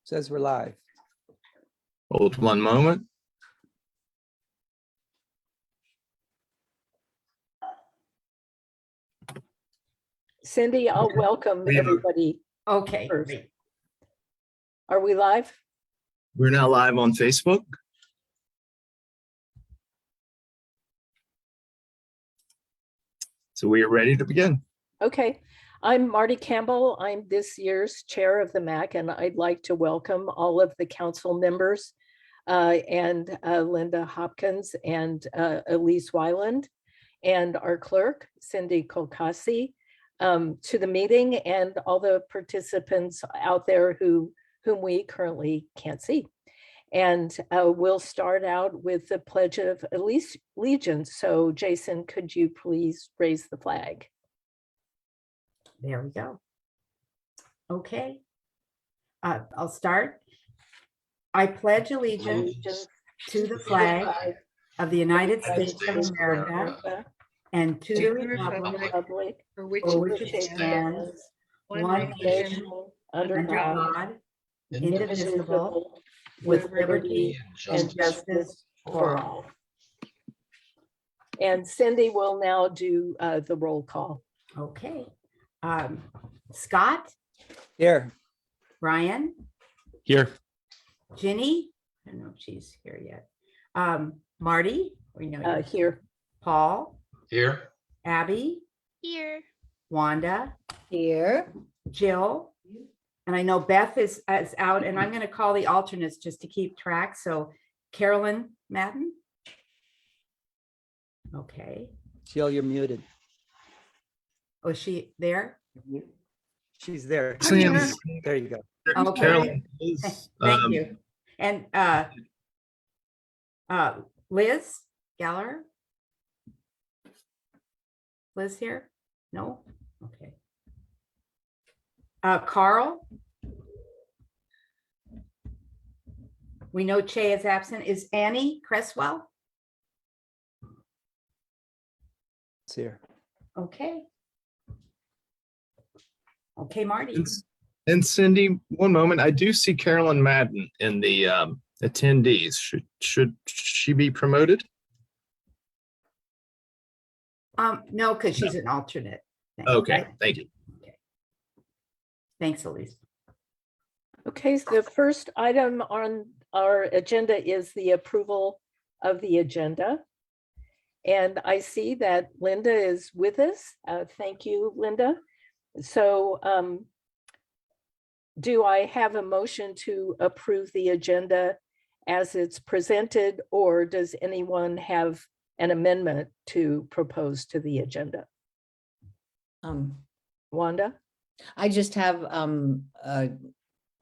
Says we're live. Hold one moment. Cindy, I'll welcome everybody. Okay, First. great. Are we live? We're now live on Facebook. So we are ready to begin. Okay. I'm Marty Campbell. I'm this year's chair of the MAC, and I'd like to welcome all of the council members and Lynda Hopkins and Elise Weiland and our clerk, Cindy Culcasi, to the meeting, and all the participants out there whom we currently can't see. And we'll start out with the Pledge of Allegiance. So Jason, could you please raise the flag? There we go. Okay. I'll start. I pledge allegiance to the flag of the United States of America and to the republic for for which it stands, one nation, under God, indivisible, with liberty and justice for all. And Cindy will now do the roll call. Okay. Scott, Here. Brian, Here. Ginny, I don't know if she's here yet. Marty, we know you. Here. Paul, Here. Abby, Here. Wanda, Here. Jill, and I know Beth is out, and I'm going to call the alternates just to keep track. So Carolyn Madden. Okay. Jill, you're muted. Oh, is she there? She's there. Sam. There you go. Okay. Carolyn is, Thank you. And Liz Geller. Liz here? No? Okay. Carl. We know Che is absent. Is Annie Cresswell? It's here. Okay. Okay, Marty. And Cindy, one moment. I do see Carolyn Madden in the attendees. Should she be promoted? No, because she's an alternate. Okay, thank you. Thanks, Elise. Okay, so the first item on our agenda is the approval of the agenda. And I see that Lynda is with us. Thank you, Lynda. So do I have a motion to approve the agenda as it's presented, or does anyone have an amendment to propose to the agenda? Wanda? I just have an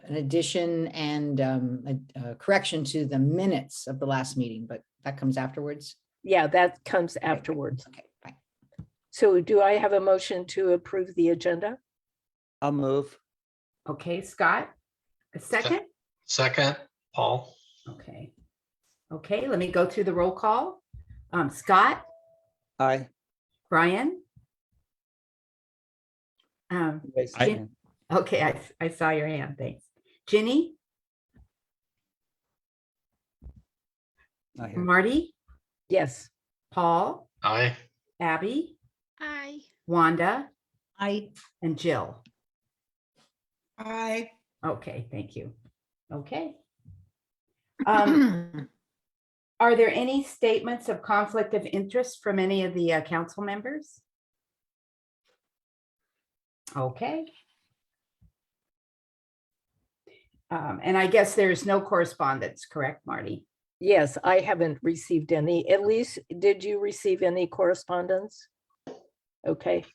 addition and a correction to the minutes of the last meeting, but that comes afterwards. Yeah, that comes afterwards. Okay, fine. So do I have a motion to approve the agenda? I'll move. Okay, Scott, a second? Second, Paul. Okay. Okay, let me go through the roll call. Scott, Aye. Brian. Raise your hand. Okay, I saw your hand, thanks. Ginny, Not here. Marty, Yes. Paul, Aye. Abby, Aye. Wanda, Aye. and Jill. Aye. Okay, thank you. Okay. Are there any statements of conflict of interest from any of the council members? Okay. And I guess there's no correspondence, correct, Marty? Yes, I haven't received any. At least, did you receive any correspondence? Okay,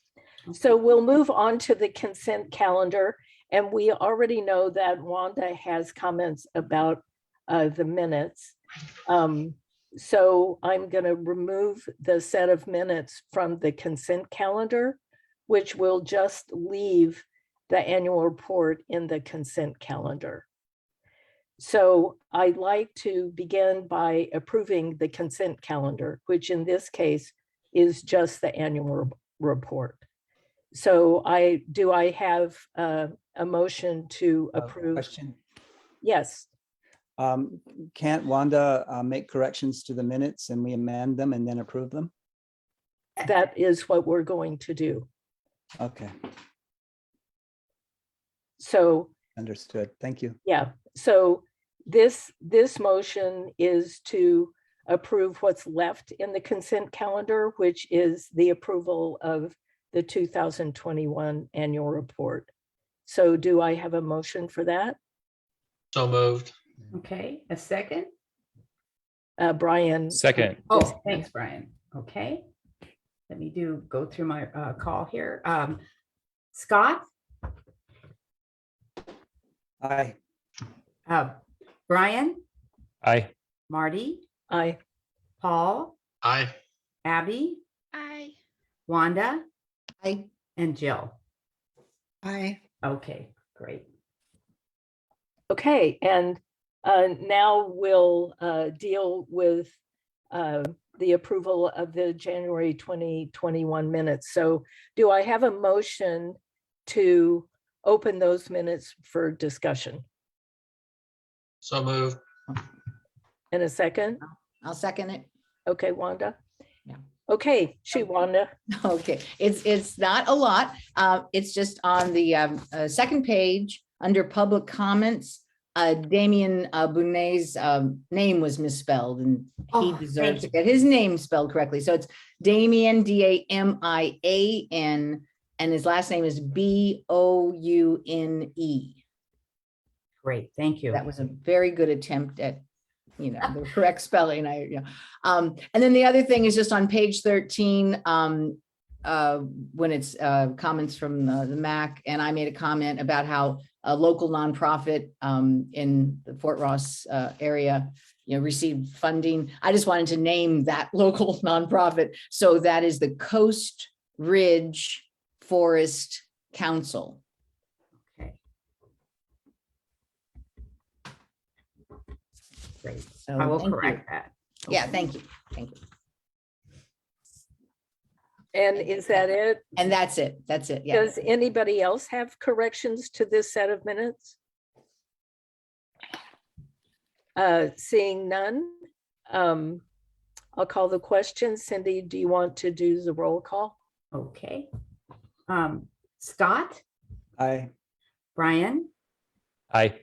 so we'll move on to the consent calendar. And we already know that Wanda has comments about the minutes. So I'm going to remove the set of minutes from the consent calendar, which will just leave the annual report in the consent calendar. So I'd like to begin by approving the consent calendar, which in this case is just the annual report. So do I have a motion to approve? Question. Yes, Can't Wanda make corrections to the minutes and we amend them and then approve them? that is what we're going to do. Okay, So, understood. Thank you. yeah, so this motion is to approve what's left in the consent calendar, which is the approval of the 2021 annual report. So do I have a motion for that? So moved. Okay, a second? Brian? Second. Oh, thanks, Brian. Okay. Let me go through my call here. Scott, Aye. Brian, Aye. Marty, Aye. Paul, Aye. Abby, Aye. Wanda, Aye. and Jill. Aye. Okay, great. Okay, and now we'll deal with the approval of the January 2021 minutes. So do I have a motion to open those minutes for discussion? So moved. In a second? I'll second it. Okay, Wanda? Yeah. Okay, Wanda. Okay, it's not a lot. It's just on the second page, under public comments. Damien Bounet's name was misspelled and Oh, he thank deserves you. to get his name spelled correctly. So it's Damien, Damian, and his last name is Boune. Great, thank you. That was a very good attempt at, the correct spelling. And then the other thing is just on page 13, when it's comments from the MAC, and I made a comment about how a local nonprofit in the Fort Ross area, received funding. I just wanted to name that local nonprofit. So that is the Coast Ridge Forest Council. Okay. Great. So I will thank you. correct that. Yeah, thank you. Thank you. And is that it? And that's it. That's it. Yeah. Does anybody else have corrections to this set of minutes? Seeing none, I'll call the question. Cindy, do you want to do the roll call? Okay. Scott, Aye. Brian, Aye.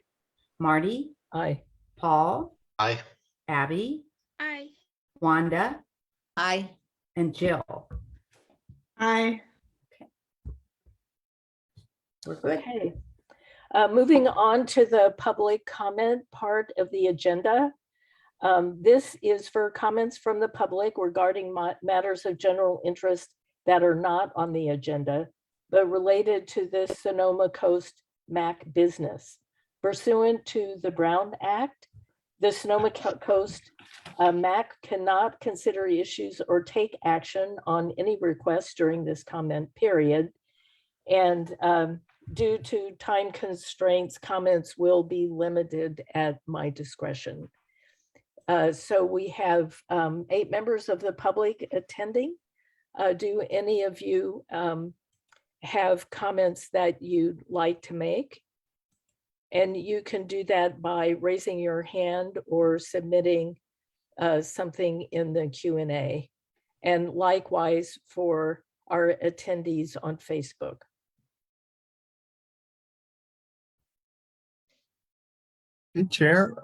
Marty, Aye. Paul, Aye. Abby, Aye. Wanda, Aye. and Jill. Aye. We're good. Okay. Moving on to the public comment part of the agenda. This is for comments from the public regarding matters of general interest that are not on the agenda, but related to the Sonoma Coast MAC business. Pursuant to the Brown Act, the Sonoma Coast MAC cannot consider issues or take action on any requests during this comment period. And due to time constraints, comments will be limited at my discretion. So we have 8 members of the public attending. Do any of you have comments that you'd like to make? And you can do that by raising your hand or submitting something in the Q&A. And likewise for our attendees on Facebook. Hey, Chair,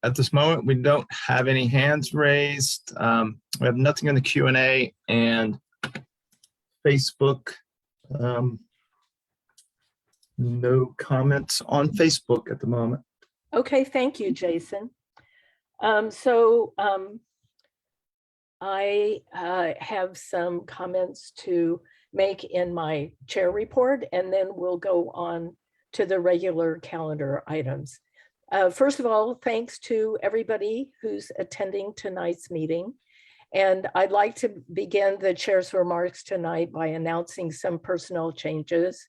at this moment, we don't have any hands raised. We have nothing in the Q&A and Facebook. No comments on Facebook at the moment. Okay, thank you, Jason. I have some comments to make in my chair report, and then we'll go on to the regular calendar items. First of all, thanks to everybody who's attending tonight's meeting. And I'd like to begin the chair's remarks tonight by announcing some personnel changes.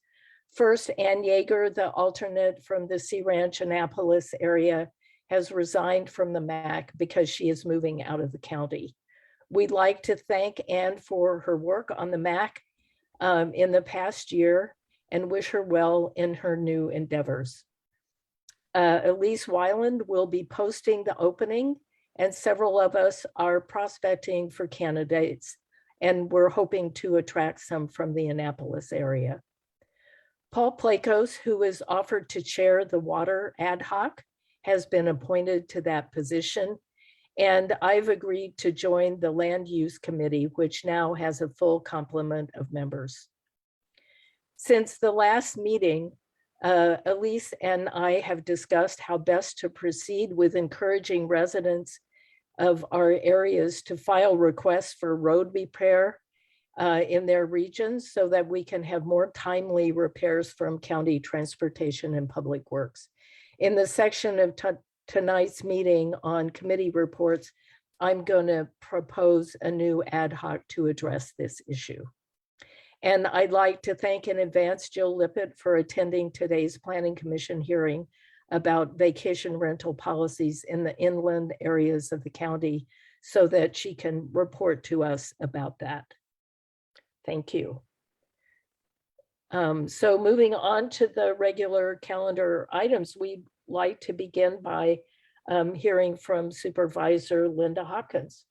First, Ann Yeager, the alternate from the Sea Ranch Annapolis area, has resigned from the MAC because she is moving out of the county. We'd like to thank Ann for her work on the MAC in the past year and wish her well in her new endeavors. Elise Wyland will be posting the opening, and several of us are prospecting for candidates, and we're hoping to attract some from the Annapolis area. Paul Plakos, who is offered to chair the water ad hoc, has been appointed to that position. And I've agreed to join the Land Use Committee, which now has a full complement of members. Since the last meeting, Elise and I have discussed how best to proceed with encouraging residents of our areas to file requests for road repair in their regions so that we can have more timely repairs from county transportation and public works. In the section of tonight's meeting on committee reports, I'm going to propose a new ad hoc to address this issue. And I'd like to thank in advance Jill Lippett for attending today's Planning Commission hearing about vacation rental policies in the inland areas of the county so that she can report to us about that. Thank you. So moving on to the regular calendar items, we'd like to begin by hearing from Supervisor Lynda Hopkins.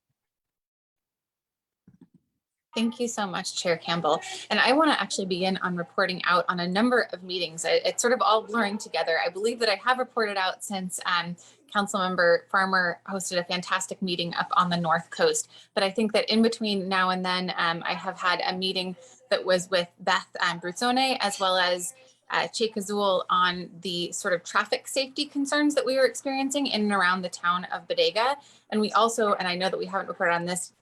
Thank you so much, Chair Campbell. And I want to actually begin on reporting out on a number of meetings. It's sort of all blurring together. I believe that I have reported out since Councilmember Farmer hosted a fantastic meeting up on the North Coast. But I think that in between now and then, I have had a meeting that was with Beth Bruzzone, as well as Cheikh Azul, on the sort of traffic safety concerns that we were experiencing in and around the town of Bodega. And we also, and I know that we haven't reported on this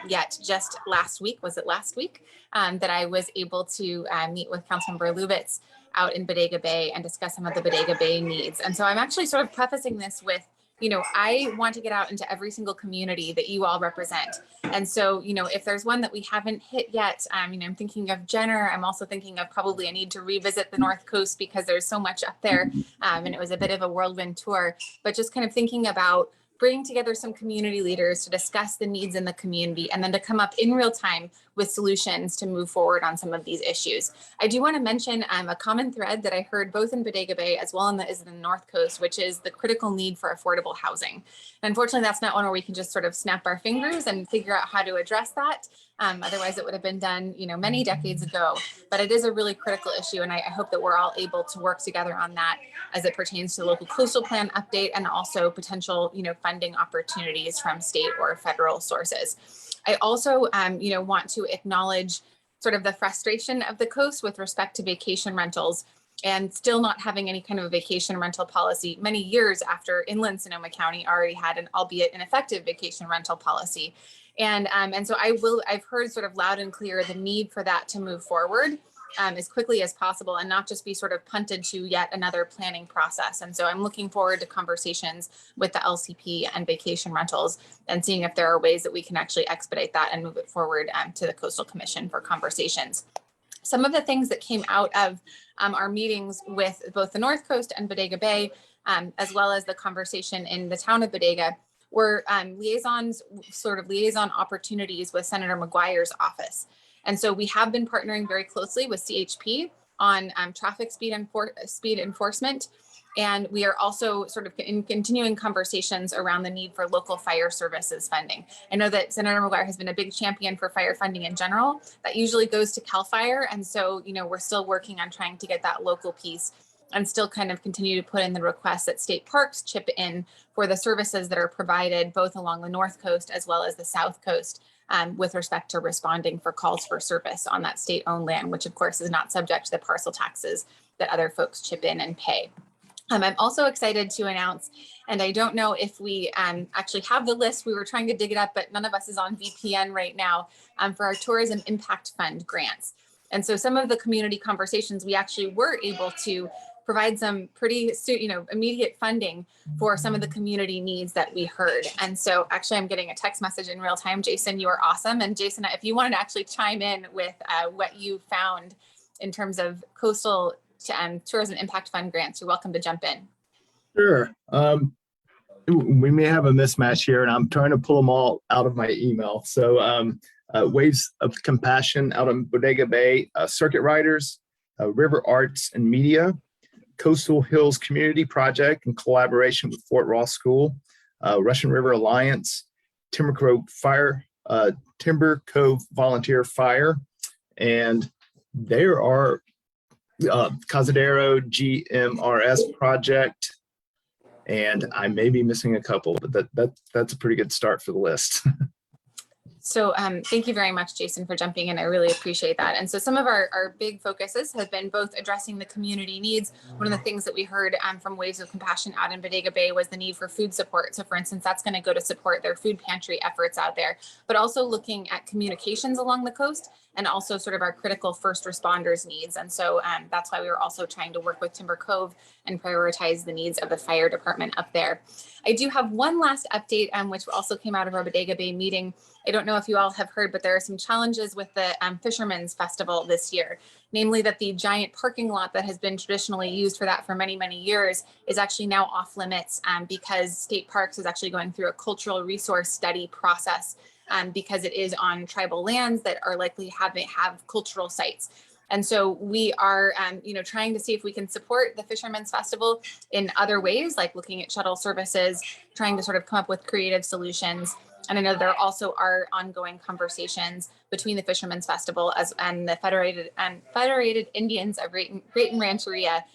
yet, just last week, was it last week, that I was able to meet with Councilmember Leubitz out in Bodega Bay and discuss some of the Bodega Bay needs. And so I'm actually sort of prefacing this with, you know, I want to get out into every single community that you all represent. And so, you know, if there's one that we haven't hit yet, you know, I'm thinking of Jenner. I'm also thinking of probably a need to revisit the North Coast because there's so much up there. And it was a bit of a whirlwind tour, but just kind of thinking about bringing together some community leaders to discuss the needs in the community and then to come up in real time with solutions to move forward on some of these issues. I do want to mention a common thread that I heard both in Bodega Bay as well as the North Coast, which is the critical need for affordable housing. And unfortunately, that's not one where we can just sort of snap our fingers and figure out how to address that. Otherwise, it would have been done, you know, many decades ago. But it is a really critical issue, and I hope that we're all able to work together on that as it pertains to the local coastal plan update and also potential, you know, funding opportunities from state or federal sources. I also, you know, want to acknowledge sort of the frustration of the coast with respect to vacation rentals and still not having any kind of a vacation rental policy many years after inland Sonoma County already had an albeit ineffective vacation rental policy. And so I've heard sort of loud and clear the need for that to move forward as quickly as possible and not just be sort of punted to yet another planning process. And so I'm looking forward to conversations with the LCP and vacation rentals and seeing if there are ways that we can actually expedite that and move it forward to the Coastal Commission for conversations. Some of the things that came out of our meetings with both the North Coast and Bodega Bay, as well as the conversation in the town of Bodega, were liaison opportunities with Senator McGuire's office. And so we have been partnering very closely with CHP on traffic speed enforcement. And we are also sort of in continuing conversations around the need for local fire services funding. I know that Senator McGuire has been a big champion for fire funding in general. That usually goes to CAL FIRE. And so, you know, we're still working on trying to get that local piece and still kind of continue to put in the requests that state parks chip in for the services that are provided both along the North Coast as well as the South Coast with respect to responding for calls for service on that state-owned land, which of course is not subject to the parcel taxes that other folks chip in and pay. I'm also excited to announce, and I don't know if we actually have the list, we were trying to dig it up, but none of us is on VPN right now for our Tourism Impact Fund grants. And so some of the community conversations, we actually were able to provide some pretty, you know, immediate funding for some of the community needs that we heard. And so actually I'm getting a text message in real time. Jason, you are awesome. And Jason, if you wanted to actually chime in with what you found in terms of coastal Tourism Impact Fund grants, you're welcome to jump in. Sure. We may have a mismatch here, and I'm trying to pull them all out of my email. So Waves of Compassion out in Bodega Bay, Circuit Riders, River Arts and Media, Coastal Hills Community Project in collaboration with Fort Ross School, Russian River Alliance, Timber Cove Volunteer Fire, and there are Cazadero GMRS project, and I may be missing a couple, but that's a pretty good start for the list. So thank you very much, Jason, for jumping in. I really appreciate that. And so some of our big focuses have been both addressing the community needs. One of the things that we heard from Waves of Compassion out in Bodega Bay was the need for food support. So for instance, that's going to go to support their food pantry efforts out there, but also looking at communications along the coast and also sort of our critical first responders needs. And so that's why we were also trying to work with Timber Cove and prioritize the needs of the fire department up there. I do have one last update, which also came out of our Bodega Bay meeting. I don't know if you all have heard, but there are some challenges with the Fisherman's Festival this year, namely that the giant parking lot that has been traditionally used for that for many, many years is actually now off limits because State Parks is actually going through a cultural resource study process because it is on tribal lands that are likely have cultural sites. And so we are, trying to see if we can support the Fisherman's Festival in other ways, like looking at shuttle services, trying to sort of come up with creative solutions. And I know there also are ongoing conversations between the Fisherman's Festival and the Federated Indians of Great and Rancheria,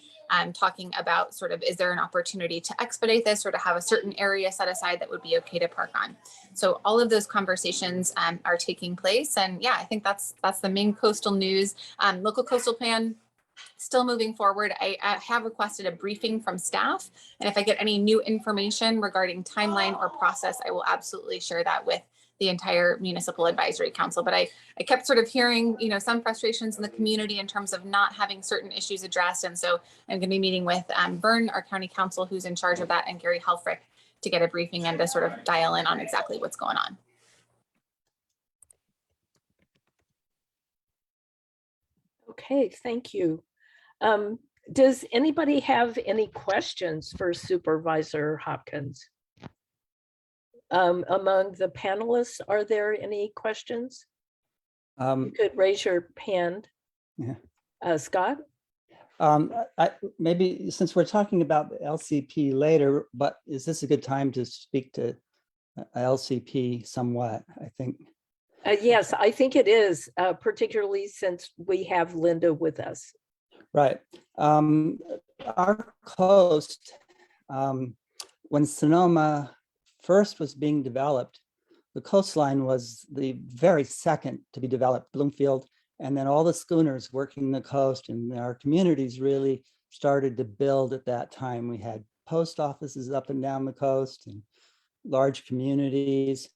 talking about sort of, is there an opportunity to expedite this or to have a certain area set aside that would be okay to park on? So all of those conversations are taking place. And yeah, I think that's the main coastal news. Local coastal plan still moving forward. I have requested a briefing from staff. And if I get any new information regarding timeline or process, I will absolutely share that with the entire municipal advisory council. But I kept sort of hearing, some frustrations in the community in terms of not having certain issues addressed. And so I'm going to be meeting with Vern, our county council, who's in charge of that, and Gary Helfrich to get a briefing and to sort of dial in on exactly what's going on. Okay, thank you. Does anybody have any questions for Supervisor Hopkins? Among the panelists, are there any questions? You could raise your hand. Yeah. Scott? Maybe since we're talking about the LCP later, but is this a good time to speak to LCP somewhat, I think? Yes, I think it is, particularly since we have Lynda with us. Right. Our coast, when Sonoma first was being developed, the coastline was the very second to be developed, Bloomfield, and then all the schooners working the coast, and our communities really started to build at that time. We had post offices up and down the coast and large communities.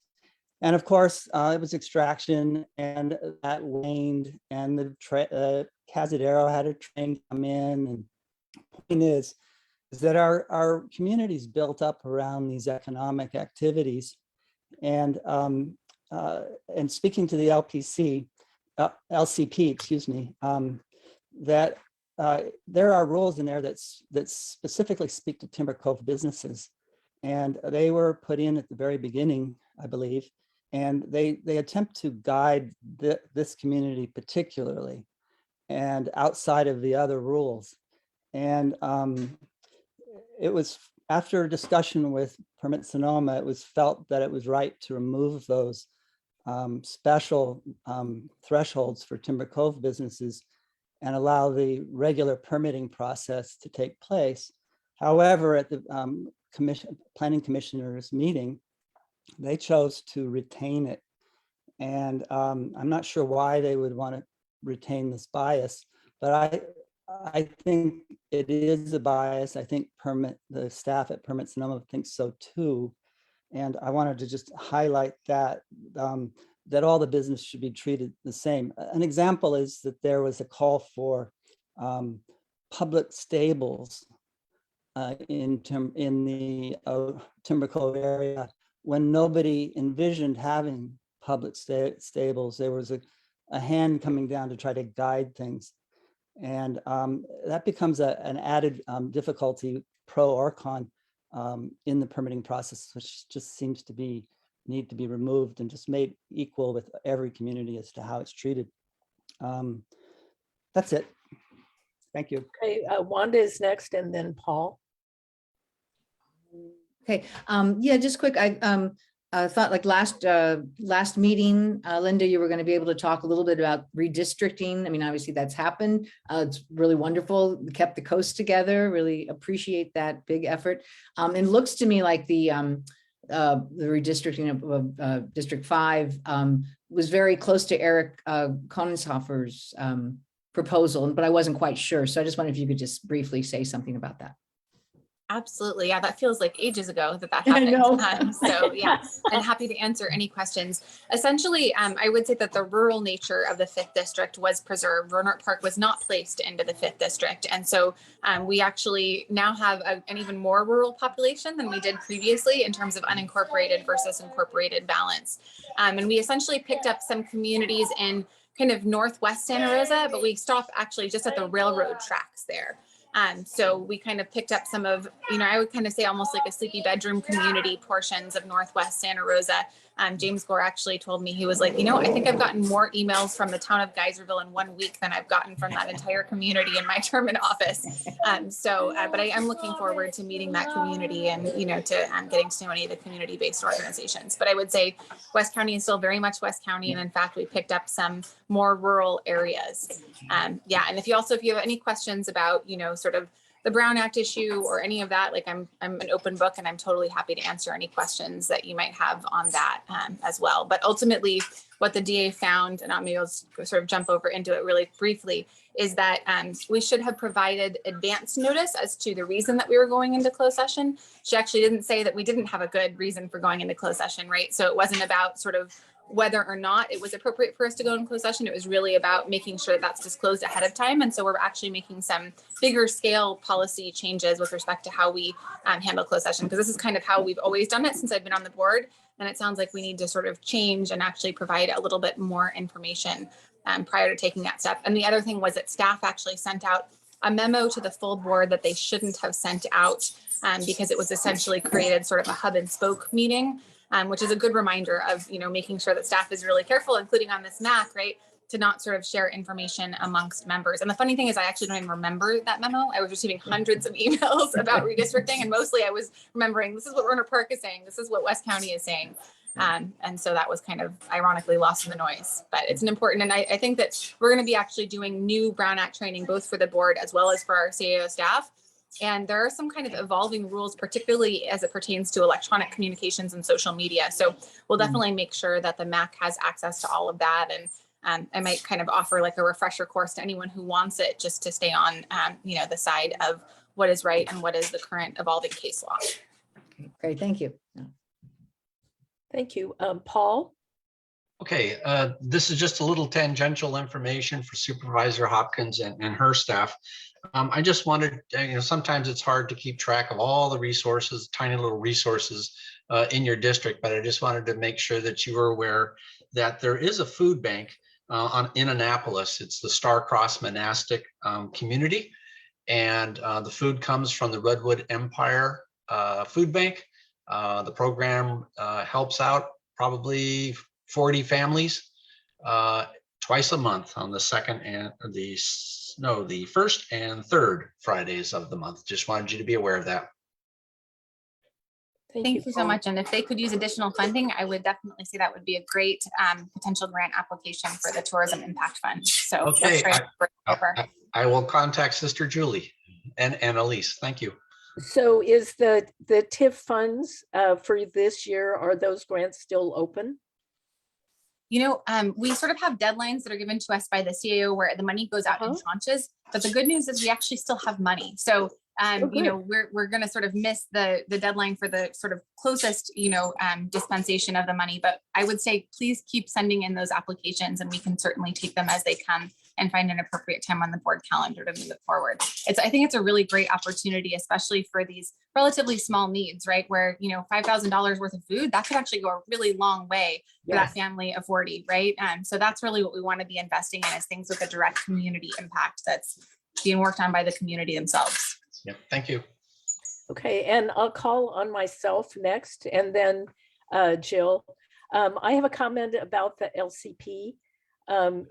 And of course, it was extraction, and that waned, and the Cazadero had a train come in. And the point is that our communities built up around these economic activities. And speaking to the LCP, excuse me, that there are rules in there that specifically speak to Timber Cove businesses, and they were put in at the very beginning, I believe. And they attempt to guide this community particularly, and outside of the other rules. And it was after discussion with Permit Sonoma, it was felt that it was right to remove those special thresholds for Timber Cove businesses and allow the regular permitting process to take place. However, at the planning commissioners meeting, they chose to retain it. And I'm not sure why they would want to retain this bias, but I think it is a bias. I think the staff at Permit Sonoma thinks so too. And I wanted to just highlight that, that all the business should be treated the same. An example is that there was a call for public stables in the Timber Cove area, when nobody envisioned having public stables. There was a hand coming down to try to guide things. And that becomes an added difficulty, pro or con, in the permitting process, which just seems to need to be removed and just made equal with every community as to how it's treated. That's it. Thank you. Okay, Wanda is next and then Paul. Okay, yeah, just quick, I thought like last meeting, Lynda, you were going to be able to talk a little bit about redistricting. I mean, obviously that's happened. It's really wonderful. We kept the coast together, really appreciate that big effort. It looks to me like the redistricting of District 5 was very close to Eric Konenshofer's proposal, but I wasn't quite sure. So I just wondered if you could just briefly say something about that. Absolutely. Yeah, that feels like ages ago that I happened. know. So yeah, and happy to answer any questions. Essentially, I would say that the rural nature of the 5th district was preserved. Rohnert Park was not placed into the 5th district. And so we actually now have an even more rural population than we did previously in terms of unincorporated versus incorporated balance. And we essentially picked up some communities in kind of northwest Santa Rosa, but we stopped actually just at the railroad tracks there. So we kind of picked up some of, I would kind of say almost like a sleepy bedroom community portions of Northwest Santa Rosa. James Gore actually told me, he was like, I think I've gotten more emails from the town of Geyserville in 1 week than I've gotten from that entire community in my term in office. But I am looking forward to meeting that community and, to getting to know any of the community-based organizations. But I would say West County is still very much West County. And in fact, we picked up some more rural areas. And if you have any questions about, sort of the Brown Act issue or any of that, like I'm an open book and I'm totally happy to answer any questions that you might have on that as well. But ultimately what the DA found, and maybe I'll sort of jump over into it really briefly, is that we should have provided advance notice as to the reason that we were going into closed session. She actually didn't say that we didn't have a good reason for going into closed session, right? So it wasn't about sort of whether or not it was appropriate for us to go in closed session. It was really about making sure that's disclosed ahead of time. And so we're actually making some bigger scale policy changes with respect to how we handle closed session, because this is kind of how we've always done it since I've been on the board. And it sounds like we need to sort of change and actually provide a little bit more information prior to taking that step. And the other thing was that staff actually sent out a memo to the full board that they shouldn't have sent out because it was essentially created sort of a hub and spoke meeting. Which is a good reminder of, making sure that staff is really careful, including on this MAC, right, to not sort of share information amongst members. And the funny thing is I actually don't even remember that memo. I was receiving hundreds of emails about redistricting, and mostly I was remembering, this is what Rohnert Park is saying, this is what West County is saying. And so that was kind of ironically lost in the noise, but it's an important, and I think that we're going to be actually doing new Brown Act training, both for the board as well as for our CAO staff. And there are some kind of evolving rules, particularly as it pertains to electronic communications and social media. So we'll definitely make sure that the MAC has access to all of that. And I might kind of offer like a refresher course to anyone who wants it, just to stay on, the side of what is right and what is the current evolving case law. Okay, great, thank you. Thank you. Paul? Okay, this is just a little tangential information for Supervisor Hopkins and her staff. I just wanted, sometimes it's hard to keep track of all the resources, tiny little resources in your district, but I just wanted to make sure that you were aware that there is a food bank in Annapolis. It's the Star Cross Monastic Community, and the food comes from the Redwood Empire Food Bank. The program helps out probably 40 families twice a month on the first and third Fridays of the month. Just wanted you to be aware of that. Thank you so much. And if they could use additional funding, I would definitely say that would be a great potential grant application for the Tourism Impact Fund. So Okay, that's great. I will contact Sister Julie and Elise. Thank you. So is the TIF funds for this year, are those grants still open? We sort of have deadlines that are given to us by the CAO where the money goes out in tranches, but the good news is we actually still have money. So, we're going to sort of miss the deadline for the sort of closest, dispensation of the money. But I would say, please keep sending in those applications and we can certainly take them as they come and find an appropriate time on the board calendar to move it forward. I think it's a really great opportunity, especially for these relatively small needs, right? Where, $5,000 worth of food, that could actually go a really long way for that family of 40, right? So that's really what we want to be investing in, is things with a direct community impact that's being worked on by the community themselves. Yeah, thank you. Okay, and I'll call on myself next, and then Jill. I have a comment about the LCP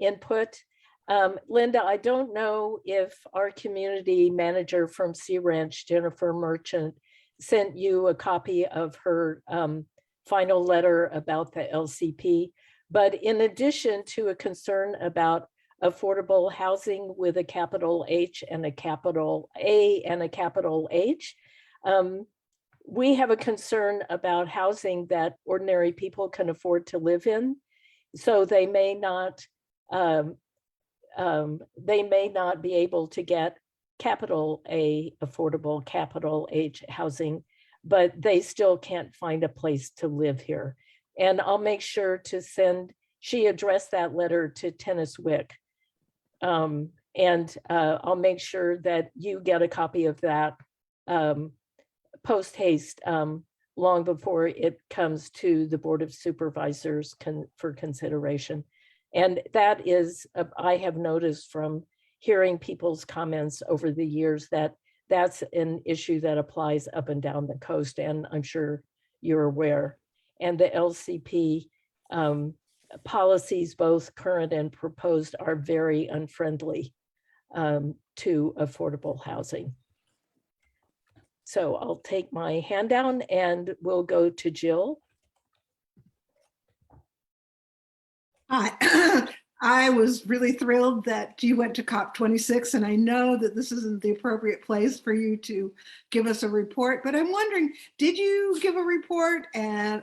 input. Lynda, I don't know if our community manager from Sea Ranch, Jennifer Merchant, sent you a copy of her final letter about the LCP. But in addition to a concern about affordable housing with a capital H and a capital A and a capital H, we have a concern about housing that ordinary people can afford to live in. So they may not be able to get capital A affordable, capital H housing, but they still can't find a place to live here. And I'll make sure to send, she addressed that letter to Tennis Wick. I'll make sure that you get a copy of that post haste long before it comes to the Board of Supervisors for consideration. And that is, I have noticed from hearing people's comments over the years that that's an issue that applies up and down the coast, and I'm sure you're aware. And the LCP policies, both current and proposed, are very unfriendly to affordable housing. So I'll take my hand down and we'll go to Jill. Hi, I was really thrilled that you went to COP26, and I know that this isn't the appropriate place for you to give us a report, but I'm wondering, did you give a report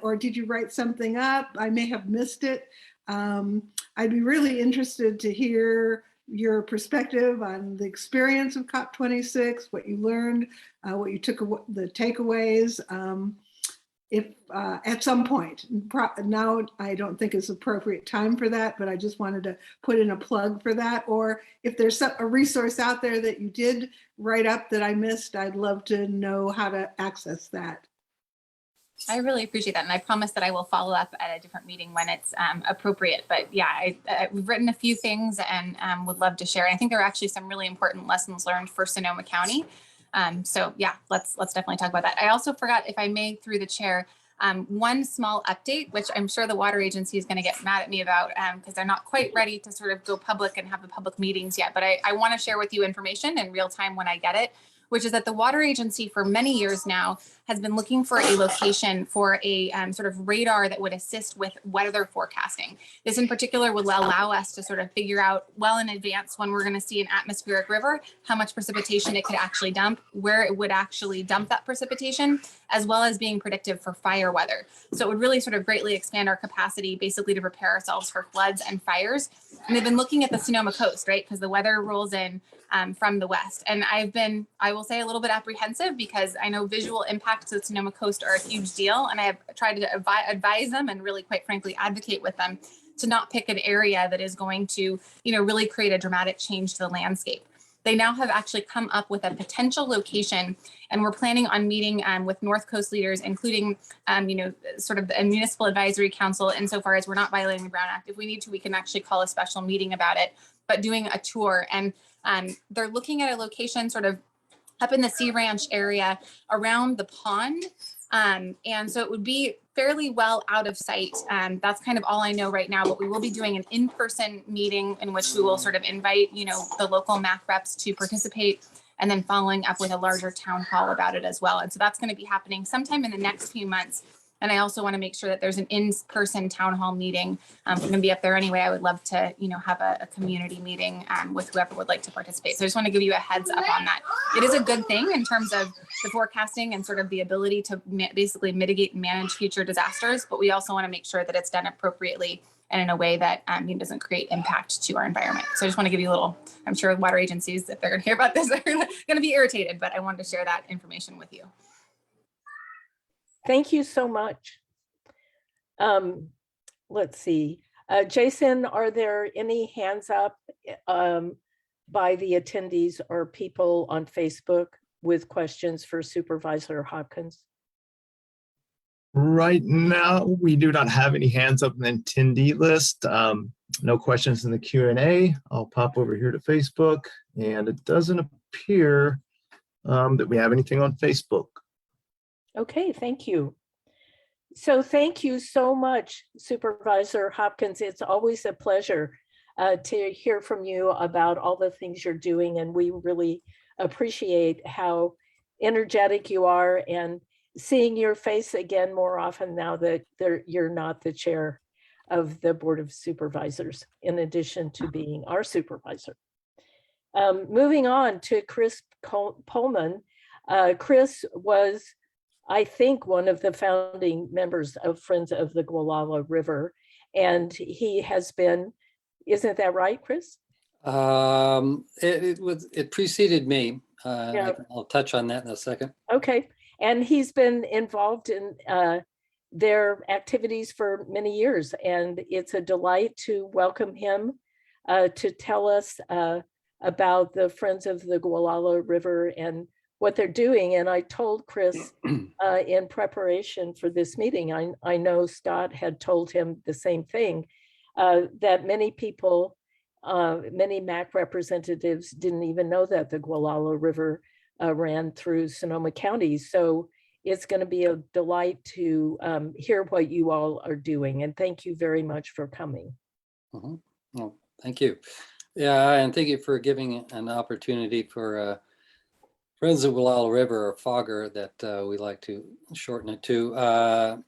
or did you write something up? I may have missed it. I'd be really interested to hear your perspective on the experience of COP26, what you learned, what you took, the takeaways. If at some point, now I don't think it's appropriate time for that, but I just wanted to put in a plug for that. Or if there's a resource out there that you did write up that I missed, I'd love to know how to access that. I really appreciate that. And I promise that I will follow up at a different meeting when it's appropriate. But yeah, we've written a few things and would love to share. And I think there are actually some really important lessons learned for Sonoma County. So yeah, let's definitely talk about that. I also forgot, if I may, through the chair, one small update, which I'm sure the water agency is going to get mad at me about because they're not quite ready to sort of go public and have the public meetings yet. But I want to share with you information in real time when I get it, which is that the water agency for many years now has been looking for a location for a sort of radar that would assist with weather forecasting. This in particular would allow us to sort of figure out well in advance when we're going to see an atmospheric river, how much precipitation it could actually dump, where it would actually dump that precipitation, as well as being predictive for fire weather. So it would really sort of greatly expand our capacity basically to prepare ourselves for floods and fires. And they've been looking at the Sonoma coast, right? Because the weather rolls in from the west. And I will say, a little bit apprehensive because I know visual impacts to the Sonoma coast are a huge deal. And I have tried to advise them and really, quite frankly, advocate with them to not pick an area that is going to, really create a dramatic change to the landscape. They now have actually come up with a potential location, and we're planning on meeting with North Coast leaders, including, sort of the Municipal Advisory Council, insofar as we're not violating the Brown Act. If we need to, we can actually call a special meeting about it, but doing a tour. And they're looking at a location sort of up in the Sea Ranch area around the pond. And so it would be fairly well out of sight. That's kind of all I know right now, but we will be doing an in-person meeting in which we will sort of invite, the local MAC reps to participate, and then following up with a larger town hall about it as well. And so that's going to be happening sometime in the next few months. And I also want to make sure that there's an in-person town hall meeting. I'm going to be up there anyway. I would love to, have a community meeting with whoever would like to participate. So I just want to give you a heads up on that. It is a good thing in terms of the forecasting and sort of the ability to basically mitigate and manage future disasters. But we also want to make sure that it's done appropriately and in a way that doesn't create impact to our environment. So I just want to give you a little, I'm sure water agencies, if they're going to hear about this, are going to be irritated, but I wanted to share that information with you. Thank you so much. Let's see. Jason, are there any hands up by the attendees or people on Facebook with questions for Supervisor Hopkins? Right now, we do not have any hands up in the attendee list. No questions in the Q&A. I'll pop over here to Facebook, and it doesn't appear that we have anything on Facebook. Okay, thank you. So thank you so much, Supervisor Hopkins. It's always a pleasure. to hear from you about all the things you're doing. And we really appreciate how energetic you are, and seeing your face again more often now that you're not the chair of the Board of Supervisors, in addition to being our supervisor. Moving on to Chris Pullman. Chris was, I think, one of the founding members of Friends of the Gualala River, and he has been, isn't that right, Chris? It preceded me. Yeah. I'll touch on that in a second. Okay, and he's been involved in their activities for many years, and it's a delight to welcome him to tell us about the Friends of the Gualala River and what they're doing. And I told Chris in preparation for this meeting, I know Scott had told him the same thing, that many people, many MAC representatives didn't even know that the Gualala River ran through Sonoma County. So it's going to be a delight to hear what you all are doing. And thank you very much for coming. Well, thank you. Yeah, and thank you for giving an opportunity for Friends of Gualala River, or Fogger, that we like to shorten it to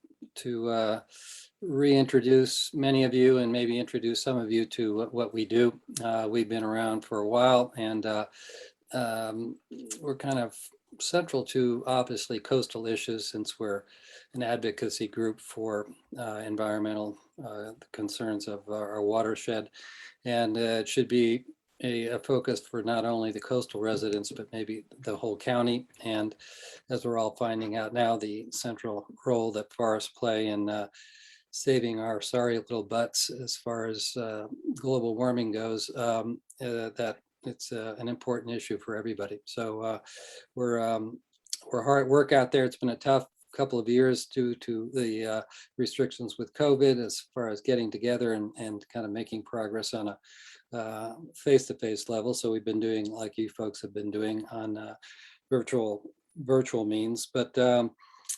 reintroduce many of you and maybe introduce some of you to what we do. We've been around for a while, and we're kind of central to, obviously, coastal issues, since we're an advocacy group for environmental concerns of our watershed. And it should be a focus for not only the coastal residents, but maybe the whole county. And as we're all finding out now, the central role that forests play in saving our sorry little butts as far as global warming goes, that it's an important issue for everybody. So we're hard at work out there. It's been a tough couple of years due to the restrictions with COVID, as far as getting together and kind of making progress on a face-to-face level. So we've been doing, like you folks have been doing, on virtual means. But we're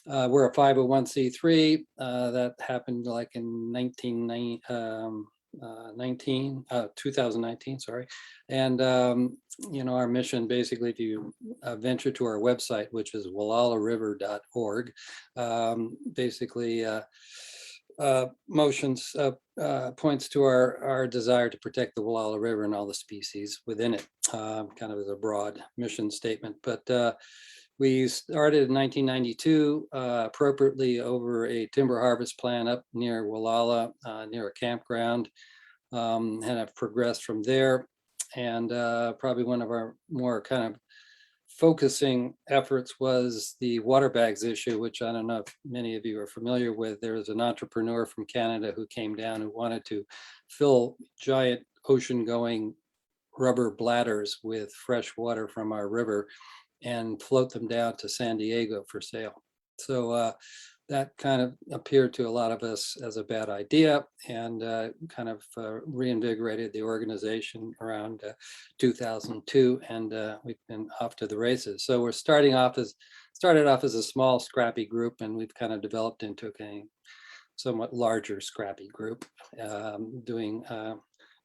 a 501c3 that happened like in 2019, sorry. And you know, our mission, basically, if you venture to our website, which is gualalariver.org, basically points to our desire to protect the Gualala River and all the species within it, kind of as a broad mission statement. But we started in 1992, appropriately over a timber harvest plan up near Gualala, near a campground, and have progressed from there. And probably one of our more kind of focusing efforts was the water bags issue, which I don't know if many of you are familiar with. There was an entrepreneur from Canada who came down who wanted to fill giant ocean-going rubber bladders with fresh water from our river and float them down to San Diego for sale. So that kind of appeared to a lot of us as a bad idea, and kind of reinvigorated the organization around 2002, and we've been off to the races. So we're started off as a small, scrappy group, and we've kind of developed into a somewhat larger, scrappy group,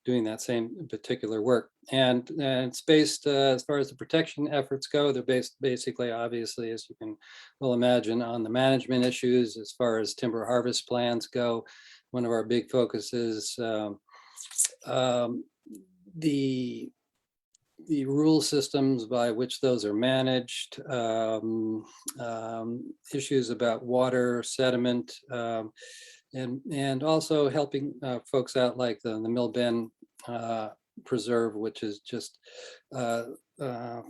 doing that same particular work. And it's based, as far as the protection efforts go, they're based basically, obviously, as you can well imagine, on the management issues. As far as timber harvest plans go, one of our big focuses, the rule systems by which those are managed, issues about water, sediment, and also helping folks out, like the Mill Bend Preserve, which is just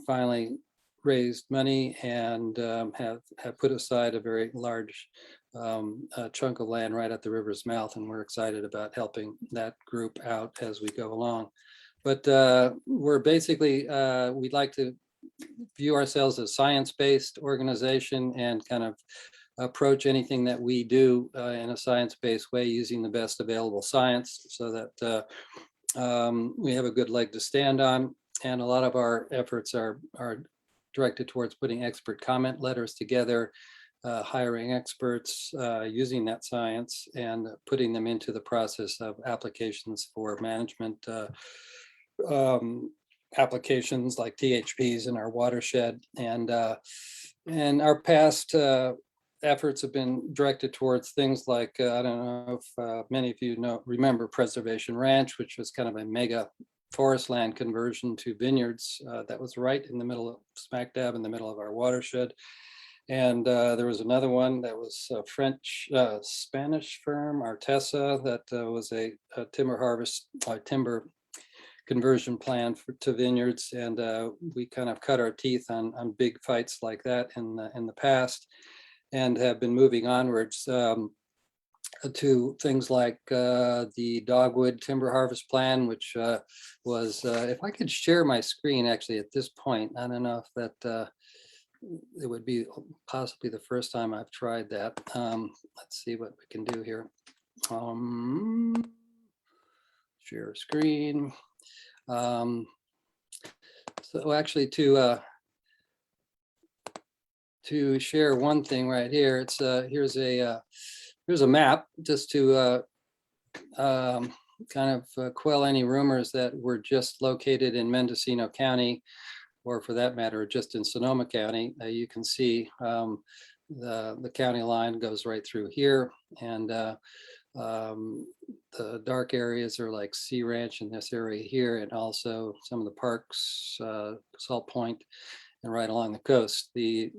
finally raised money and have put aside a very large chunk of land right at the river's mouth, and we're excited about helping that group out as we go along. But we're basically, we'd like to view ourselves as a science-based organization and kind of approach anything that we do in a science-based way, using the best available science, so that we have a good leg to stand on. And a lot of our efforts are directed towards putting expert comment letters together, hiring experts, using that science and putting them into the process of applications for management applications like THPs in our watershed. And our past efforts have been directed towards things like, I don't know if many of you remember Preservation Ranch, which was kind of a mega forest land conversion to vineyards that was right in the middle, smack dab in the middle of our watershed. And there was another one that was a Spanish firm, Artesa, that was a timber harvest, timber conversion plan to vineyards. And we kind of cut our teeth on big fights like that in the past, and have been moving onwards to things like the Dogwood Timber Harvest Plan, which was, if I could share my screen actually at this point, I don't know if that, it would be possibly the first time I've tried that. Let's see what we can do here. Share screen. So actually to share one thing right here, it's here's a map just to kind of quell any rumors that we're just located in Mendocino County, or for that matter, just in Sonoma County. You can see the county line goes right through here, and the dark areas are like Sea Ranch in this area here, and also some of the parks, Salt Point, and right along the coast. The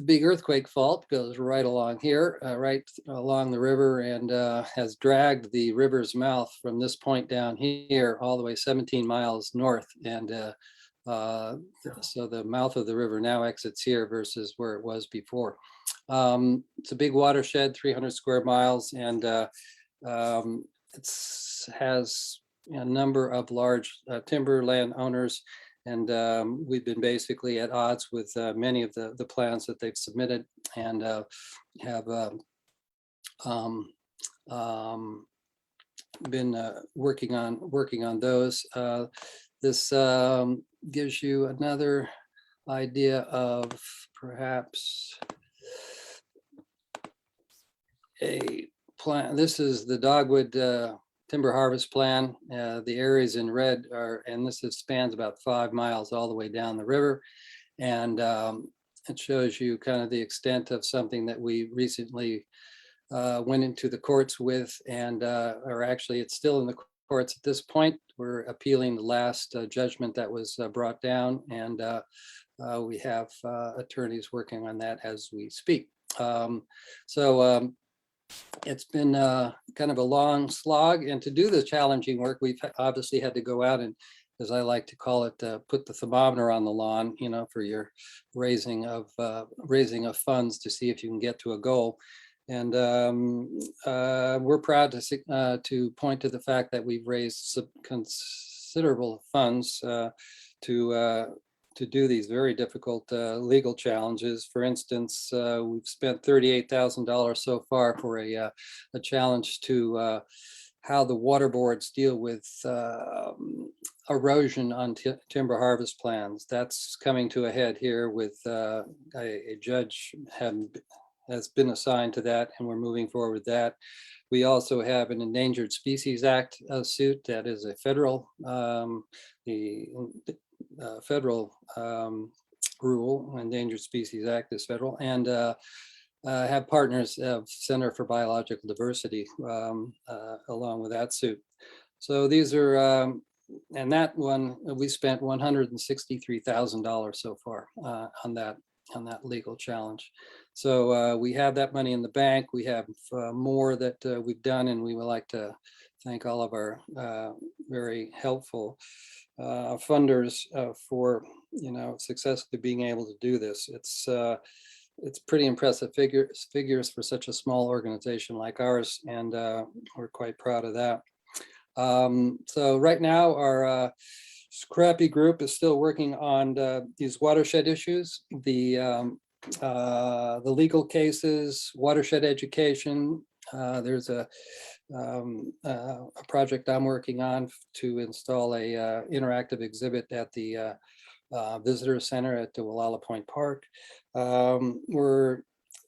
big earthquake fault goes right along here, right along the river, and has dragged the river's mouth from this point down here all the way 17 miles north. And so the mouth of the river now exits here versus where it was before. It's a big watershed, 300 square miles, and it has a number of large timberland owners. And we've been basically at odds with many of the plans that they've submitted, and have been working on those. This gives you another idea of perhaps a plan. This is the Dogwood Timber Harvest Plan. The areas in red are, and this spans about 5 miles all the way down the river. And it shows you kind of the extent of something that we recently went into the courts with, and or actually it's still in the courts at this point. We're appealing the last judgment that was brought down, and we have attorneys working on that as we speak. It's been kind of a long slog, and to do the challenging work, we've obviously had to go out and, as I like to call it, put the thermometer on the lawn, you know, for your raising of funds to see if you can get to a goal. And we're proud to point to the fact that we've raised some considerable funds to do these very difficult legal challenges. For instance, we've spent $38,000 so far for a challenge to how the water boards deal with erosion on timber harvest plans. That's coming to a head here with a judge has been assigned to that, and we're moving forward with that. We also have an Endangered Species Act suit that is a federal, federal rule. Endangered Species Act is federal, and have partners of Center for Biological Diversity along with that suit. So these are, and that one, we spent $163,000 so far on that legal challenge. So we have that money in the bank. We have more that we've done, and we would like to thank all of our very helpful funders for, you know, successfully being able to do this. It's pretty impressive figures for such a small organization like ours, and we're quite proud of that. So right now our scrappy group is still working on these watershed issues, the legal cases, watershed education. There's a project I'm working on to install a interactive exhibit at the visitor center at the Gualala Point Park. We're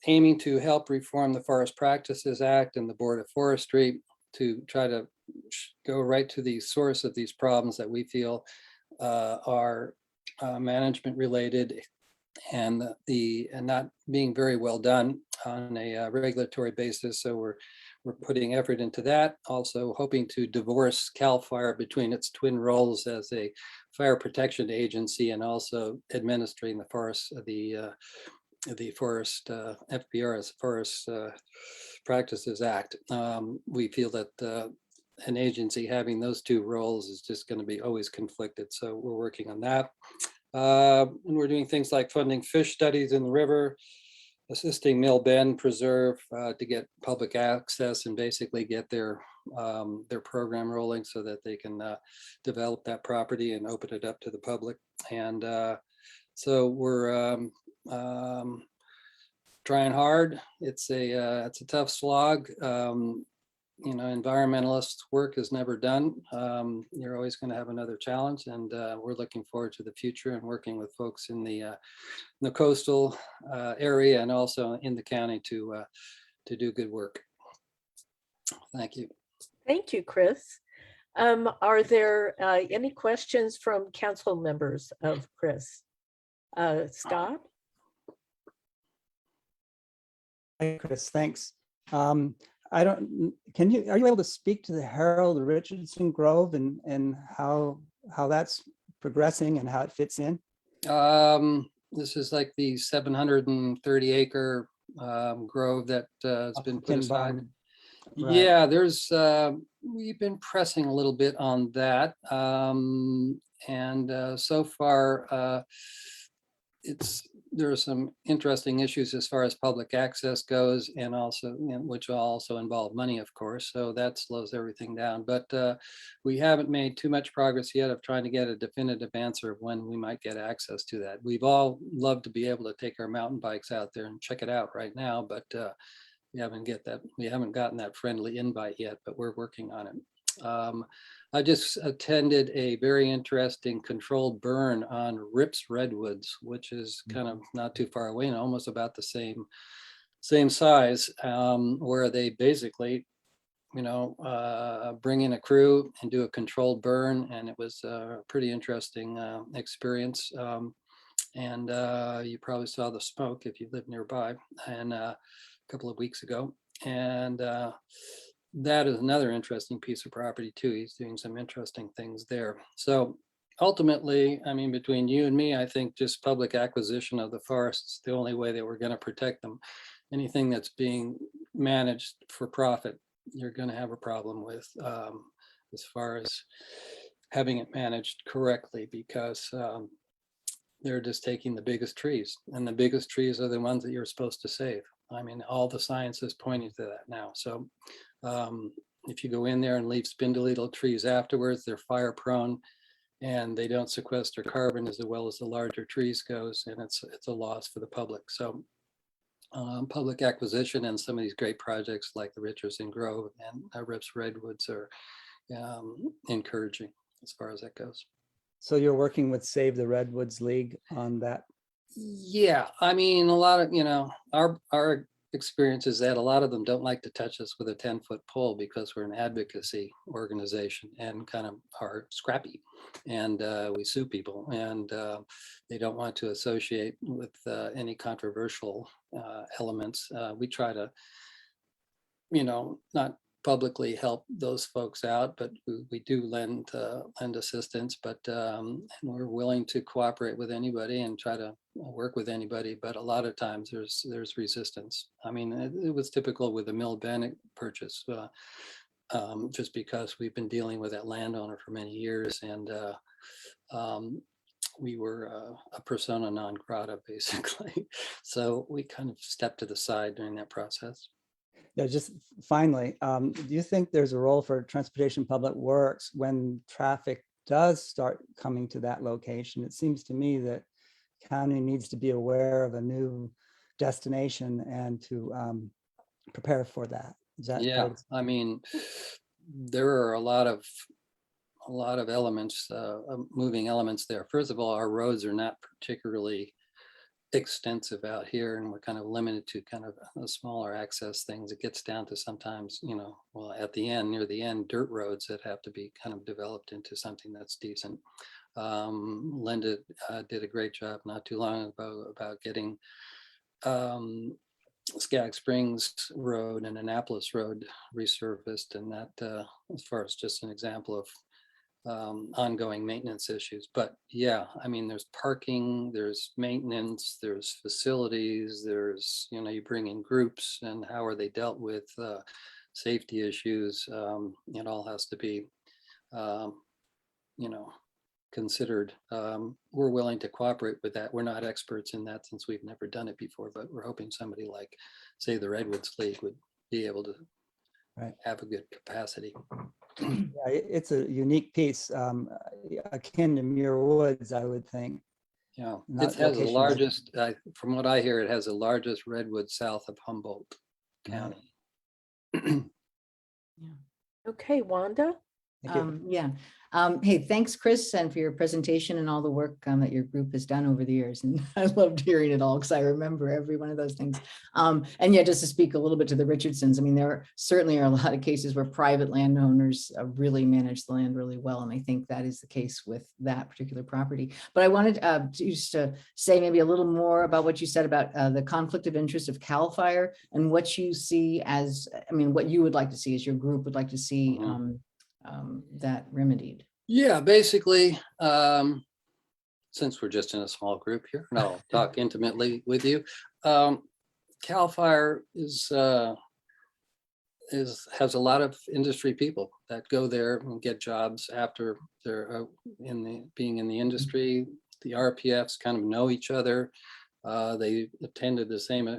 aiming to help reform the Forest Practices Act and the Board of Forestry to try to go right to the source of these problems that we feel are management related and not being very well done on a regulatory basis. So we're putting effort into that. Also hoping to divorce CAL FIRE between its twin roles as a fire protection agency and also administering the forest, the Forest FPR, Forest Practices Act. We feel that an agency having those two roles is just going to be always conflicted. So we're working on that. And we're doing things like funding fish studies in the river, assisting Mill Bend Preserve to get public access and basically get their program rolling so that they can develop that property and open it up to the public. And so we're trying hard. It's a tough slog. Environmentalist work is never done. You're always going to have another challenge, and we're looking forward to the future and working with folks in the coastal area and also in the county to do good work. Thank you. Thank you, Chris. Are there any questions from council members of Chris? Scott? Hi, Chris, thanks. Are you able to speak to the Harold Richardson Grove and how that's progressing and how it fits in? This is like the 730 acre grove that has been put aside. Right. Yeah, we've been pressing a little bit on that. And so far, there are some interesting issues as far as public access goes, and also, which will also involve money, of course. So that slows everything down. But we haven't made too much progress yet of trying to get a definitive answer of when we might get access to that. We've all loved to be able to take our mountain bikes out there and check it out right now, but we haven't gotten that friendly invite yet. But we're working on it. I just attended a very interesting controlled burn on Rips Redwoods, which is kind of not too far away and almost about the same size, where they basically, bring in a crew and do a controlled burn. And it was a pretty interesting experience. And you probably saw the smoke if you live nearby, and a couple of weeks ago. And that is another interesting piece of property too. He's doing some interesting things there. So ultimately, between you and me, I think just public acquisition of the forests is the only way that we're going to protect them. Anything that's being managed for profit, you're going to have a problem with as far as having it managed correctly, because they're just taking the biggest trees, and the biggest trees are the ones that you're supposed to save. All the science is pointing to that now. So if you go in there and leave spindly little trees afterwards, they're fire prone and they don't sequester carbon as well as the larger trees goes, and it's a loss for the public. So public acquisition and some of these great projects like the Richardson Grove and Rips Redwoods are encouraging as far as that goes. So you're working with Save the Redwoods League on that? Yeah, a lot of, our experience is that a lot of them don't like to touch us with a 10-foot pole because we're an advocacy organization and kind of are scrappy, and we sue people, and they don't want to associate with any controversial elements. We try to, not publicly help those folks out, but we do lend assistance, but we're willing to cooperate with anybody and try to work with anybody. But a lot of times there's resistance. It was typical with the Mill Bend purchase, just because we've been dealing with that landowner for many years, and we were a persona non grata basically. So we kind of stepped to the side during that process. Yeah, just finally, do you think there's a role for Transportation Public Works when traffic does start coming to that location? It seems to me that county needs to be aware of a new destination and to prepare for that. Is that yeah, there are a lot of a lot of elements, moving elements there. First of all, our roads are not particularly extensive out here, and we're kind of limited to kind of smaller access things. It gets down to sometimes, well, at the end, near the end, dirt roads that have to be kind of developed into something that's decent. Lynda did a great job not too long ago about getting Skag Springs Road and Annapolis Road resurfaced, and that as far as just an example of ongoing maintenance issues. But yeah, I mean, there's parking, there's maintenance, there's facilities, there's, you bring in groups and how are they dealt with, safety issues. It all has to be, considered. We're willing to cooperate with that. We're not experts in that since we've never done it before, but we're hoping somebody like, say, the Redwoods League would be able to have a good capacity. Yeah, it's a unique piece, akin to Muir Woods, I would think. Yeah, Not it has the location-wise. largest, from what I hear, it has the largest redwood south of Humboldt County. Okay, Wanda? Thank you. Yeah. Hey, thanks, Chris, and for your presentation and all the work that your group has done over the years. And I loved hearing it all because I remember every one of those things. And yeah, just to speak a little bit to the Richardsons, I mean, there certainly are a lot of cases where private landowners really manage the land really well. And I think that is the case with that particular property. But I wanted just to say maybe a little more about what you said about the conflict of interest of CAL FIRE and what you see as, I mean, what you would like to see as your group would like to see that remedied. Yeah, basically, since we're just in a small group here, and I'll talk intimately with you. CAL FIRE has a lot of industry people that go there and get jobs after they're being in the industry. The RPFs kind of know each other. They attended the same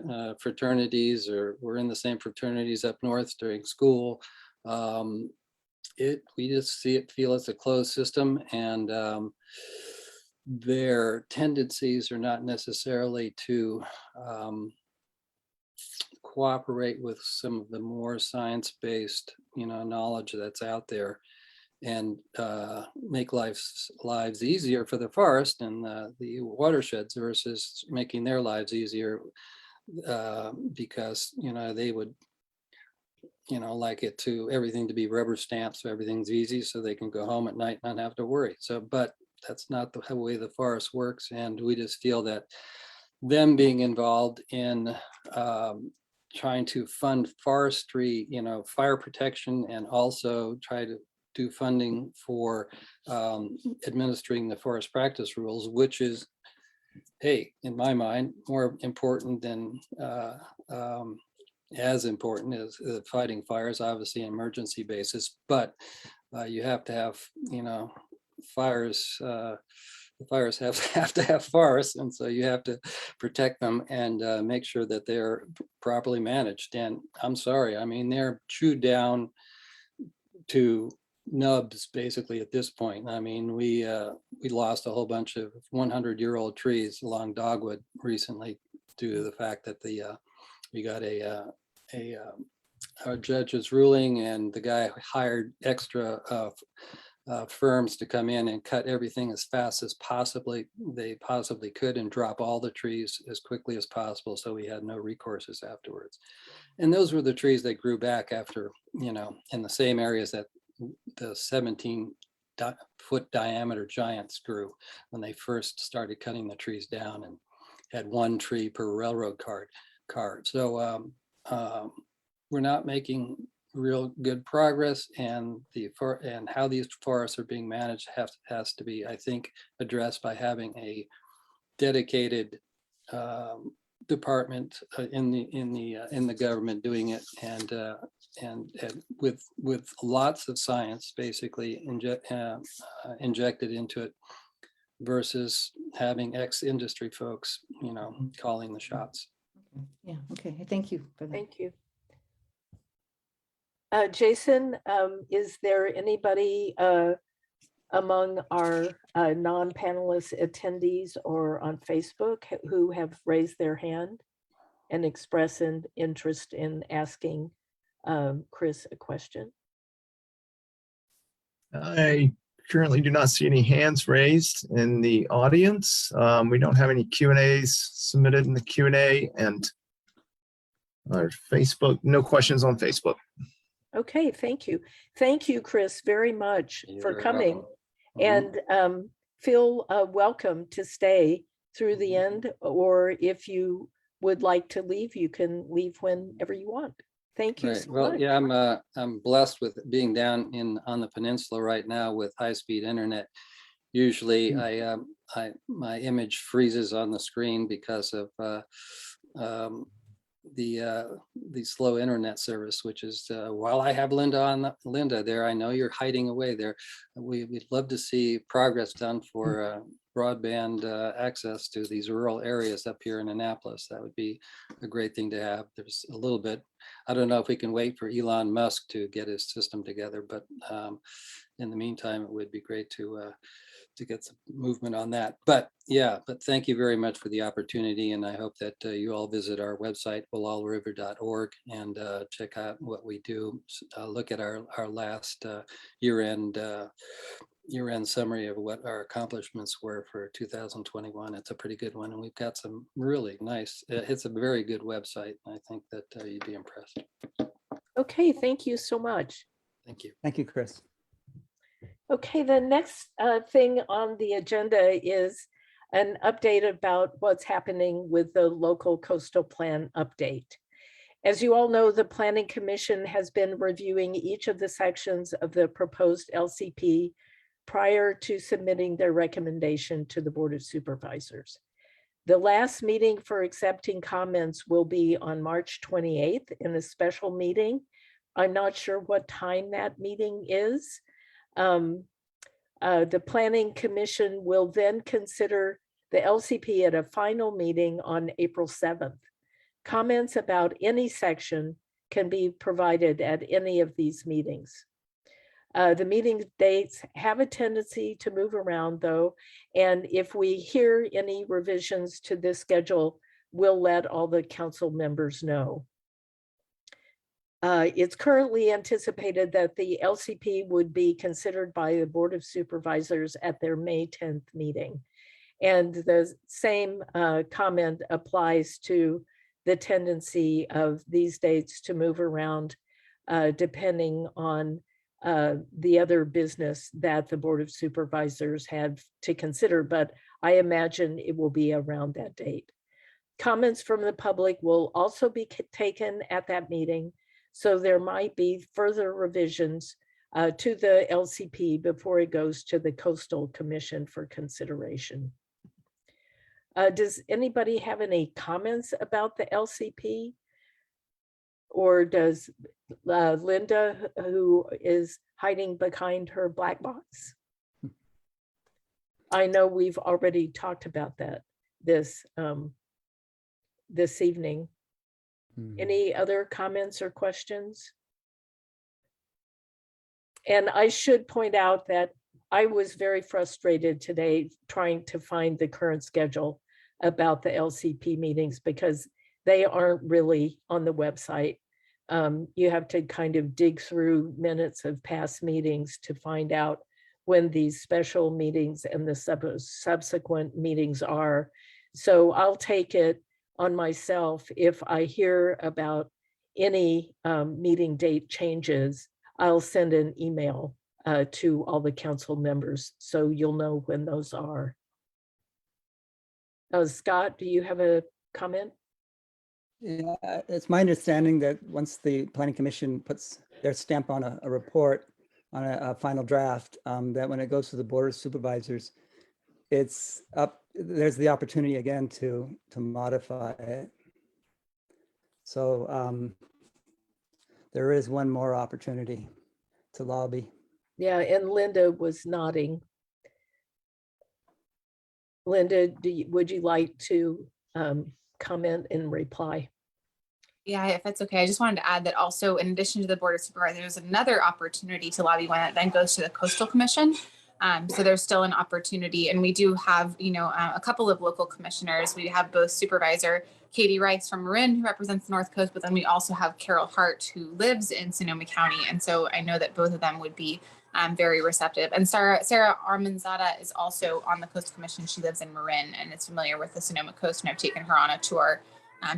fraternities or were in the same fraternities up north during school. We just feel it's a closed system, and their tendencies are not necessarily to cooperate with some of the more science-based, knowledge that's out there, and make lives easier for the forest and the watersheds versus making their lives easier, because they would like everything to be rubber stamped so everything's easy so they can go home at night and not have to worry. So, but that's not the way the forest works. And we just feel that them being involved in trying to fund forestry, fire protection, and also try to do funding for administering the forest practice rules, which is, hey, in my mind, more important than as important as fighting fires, obviously an emergency basis, but you have to have, fires, the fires have to have forests, and so you have to protect them and make sure that they're properly managed. And I'm sorry, I mean, they're chewed down to nubs basically at this point. I mean, we lost a whole bunch of 100-year-old trees along Dogwood recently due to the fact that we got a judge's ruling, and the guy hired extra firms to come in and cut everything as fast as they possibly could and drop all the trees as quickly as possible, so we had no recourses afterwards. And those were the trees that grew back after, in the same areas that the 17-foot diameter giants grew when they first started cutting the trees down and had one tree per railroad car. So we're not making real good progress, and how these forests are being managed has to be, I think, addressed by having a dedicated department in the government doing it, and with lots of science basically injected into it, versus having ex-industry folks, calling the shots. Yeah, okay, thank you for that. Thank you. Jason, is there anybody among our non-panelist attendees or on Facebook who have raised their hand and expressed an interest in asking Chris a question? I currently do not see any hands raised in the audience. We don't have any Q&As submitted in the Q&A, and our Facebook, no questions on Facebook. Okay, thank you. Thank you, Chris, very much You're for very coming. welcome. And feel welcome to stay through the end, or if you would like to leave, you can leave whenever you want. Thank you Right. so Well, much. yeah, I'm blessed with being down on the peninsula right now with high-speed internet. Usually my image freezes on the screen because of the slow internet service, which is while I have Lynda there, I know you're hiding away there. We'd love to see progress done for broadband access to these rural areas up here in Annapolis. That would be a great thing to have. There's a little bit, I don't know if we can wait for Elon Musk to get his system together, but in the meantime, it would be great to get some movement on that. But yeah, but thank you very much for the opportunity. And I hope that you all visit our website, gualalariver.org, and check out what we do. Look at our last year-end summary of what our accomplishments were for 2021. It's a pretty good one. And we've got some really nice, it's a very good website. I think that you'd be impressed. Okay, thank you so much. Thank you. Thank you, Chris. Okay, the next thing on the agenda is an update about what's happening with the local coastal plan update. As you all know, the Planning Commission has been reviewing each of the sections of the proposed LCP prior to submitting their recommendation to the Board of Supervisors. The last meeting for accepting comments will be on March 28th in a special meeting. I'm not sure what time that meeting is. The Planning Commission will then consider the LCP at a final meeting on April 7th. Comments about any section can be provided at any of these meetings. The meeting dates have a tendency to move around though, and if we hear any revisions to this schedule, we'll let all the council members know. It's currently anticipated that the LCP would be considered by the Board of Supervisors at their May 10th meeting. And the same comment applies to the tendency of these dates to move around depending on the other business that the Board of Supervisors have to consider, but I imagine it will be around that date. Comments from the public will also be taken at that meeting. So there might be further revisions to the LCP before it goes to the Coastal Commission for consideration. Does anybody have any comments about the LCP? Or does Lynda, who is hiding behind her black box? I know we've already talked about that this evening. Any other comments or questions? And I should point out that I was very frustrated today trying to find the current schedule about the LCP meetings because they aren't really on the website. You have to kind of dig through minutes of past meetings to find out when these special meetings and the subsequent meetings are. So I'll take it on myself. If I hear about any meeting date changes, I'll send an email to all the council members so you'll know when those are. Scott, do you have a comment? Yeah, it's my understanding that once the Planning Commission puts their stamp on a report, on a final draft, that when it goes to the Board of Supervisors, it's up, there's the opportunity again to modify it. So there is one more opportunity to lobby. Yeah, and Lynda was nodding. Lynda, would you like to comment and reply? Yeah, if it's okay, I just wanted to add that also in addition to the Board of Supervisors, there's another opportunity to lobby one that then goes to the Coastal Commission. So there's still an opportunity, and we do have, a couple of local commissioners. We have both Supervisor Katie Rice from Marin, who represents the North Coast, but then we also have Carol Hart, who lives in Sonoma County. And so I know that both of them would be very receptive. And Sarah Armanzada is also on the Coast Commission. She lives in Marin and is familiar with the Sonoma Coast, and I've taken her on a tour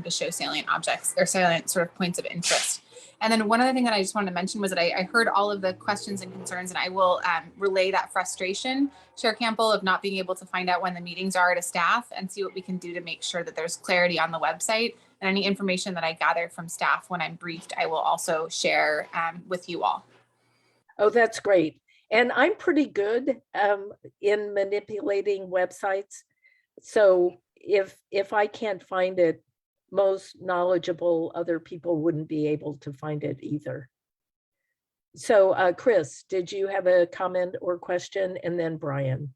to show salient objects or salient sort of points of interest. And then one other thing that I just wanted to mention was that I heard all of the questions and concerns, and I will relay that frustration, Chair Campbell, of not being able to find out when the meetings are to staff and see what we can do to make sure that there's clarity on the website. And any information that I gather from staff when I'm briefed, I will also share with you all. Oh, that's great. And I'm pretty good in manipulating websites. So if I can't find it, most knowledgeable other people wouldn't be able to find it either. So Chris, did you have a comment or question? And then Brian.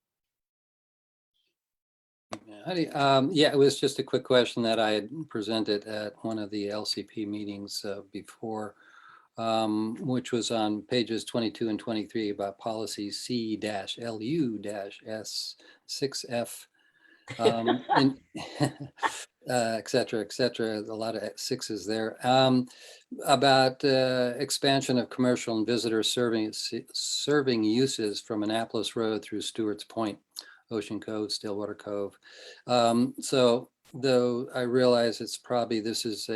Yeah, it was just a quick question that I had presented at one of the LCP meetings before, which was on pages 22 and 23 about policy C-LU-S6F, et cetera, a lot of sixes there, about expansion of commercial and visitor serving uses from Annapolis Road through Stewart's Point, Ocean Cove, Stillwater Cove. So though I realize it's probably, this is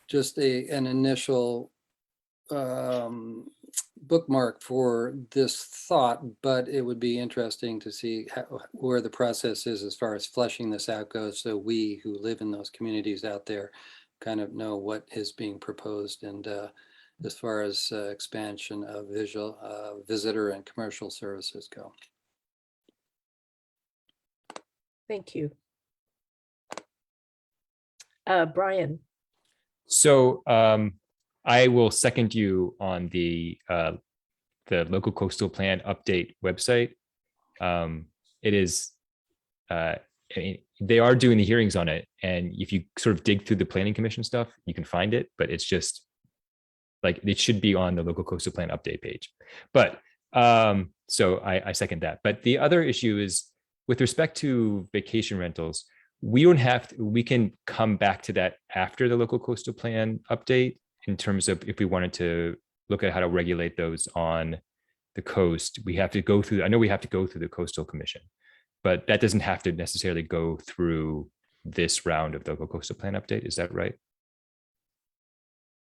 just an initial bookmark for this thought, but it would be interesting to see where the process is as far as fleshing this out goes, so we who live in those communities out there kind of know what is being proposed, and as far as expansion of visitor and commercial services go. Thank you. Brian. So I will second you on the local coastal plan update website. It is, I mean, they are doing the hearings on it, and if you sort of dig through the planning commission stuff, you can find it, but it's just like, it should be on the local coastal plan update page. But so I second that. But the other issue is with respect to vacation rentals, we don't have to, we can come back to that after the local coastal plan update, in terms of if we wanted to look at how to regulate those on the coast. We have to go through, I know we have to go through the coastal commission, but that doesn't have to necessarily go through this round of the local coastal plan update. Is that right?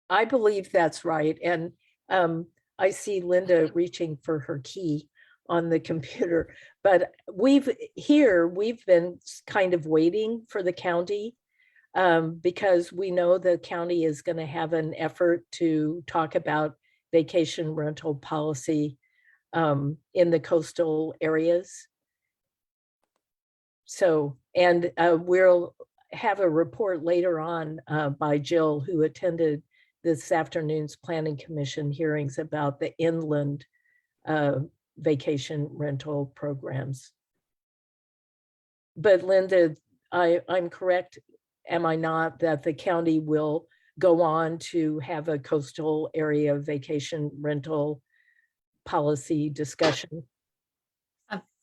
I believe that's right. And I see Lynda reaching for her key on the computer, but we've been kind of waiting for the county because we know the county is going to have an effort to talk about vacation rental policy in the coastal areas. So, and we'll have a report later on by Jill, who attended this afternoon's Planning Commission hearings about the inland vacation rental programs. But Lynda, I'm correct, am I not, that the county will go on to have a coastal area vacation rental policy discussion?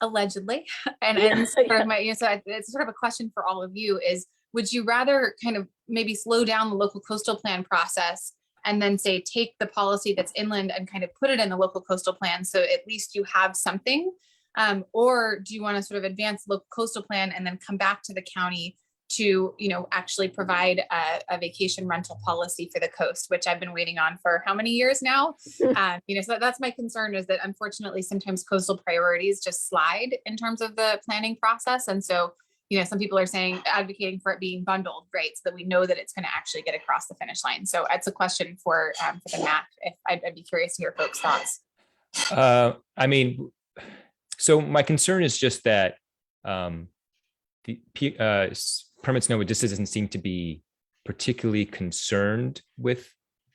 Allegedly. And Yeah, it's sort of my, so it's sort of a question for all of you is, would you rather kind of maybe slow down the local coastal plan process and then say, take the policy that's inland and kind of put it in the local coastal plan, so at least you have something? Or do you want to sort of advance local coastal plan and then come back to the county to, actually provide a vacation rental policy for the coast, which I've been waiting on for how many years now? So that's my concern, is that unfortunately sometimes coastal priorities just slide in terms of the planning process. And so, some people are advocating for it being bundled, right? So that we know that it's going to actually get across the finish line. So it's a question for the MAC. If I'd be curious to hear folks' thoughts. I mean, so my concern is just that the permits NOAA just doesn't seem to be particularly concerned with,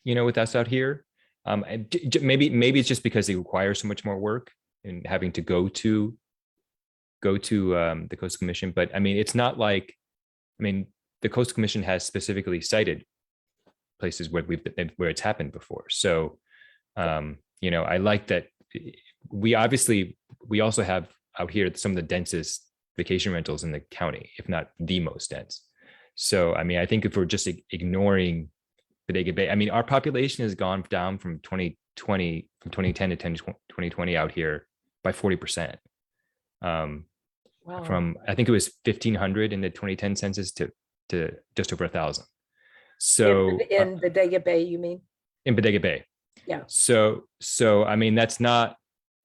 with us out here. Maybe it's just because they require so much more work and having to go to the Coastal Commission. But I mean, it's not like, the Coastal Commission has specifically cited places where it's happened before. So, I like that we obviously we also have out here some of the densest vacation rentals in the county, if not the most dense. So, I mean, I think if we're just ignoring Bodega Bay, I mean, our population has gone down from 2010 to 2020 out here by 40%. Wow. From, I think it was 1,500 in the 2010 census to just over 1,000. So in Bodega Bay, you mean? in Bodega Bay. Yeah. So I mean, that's not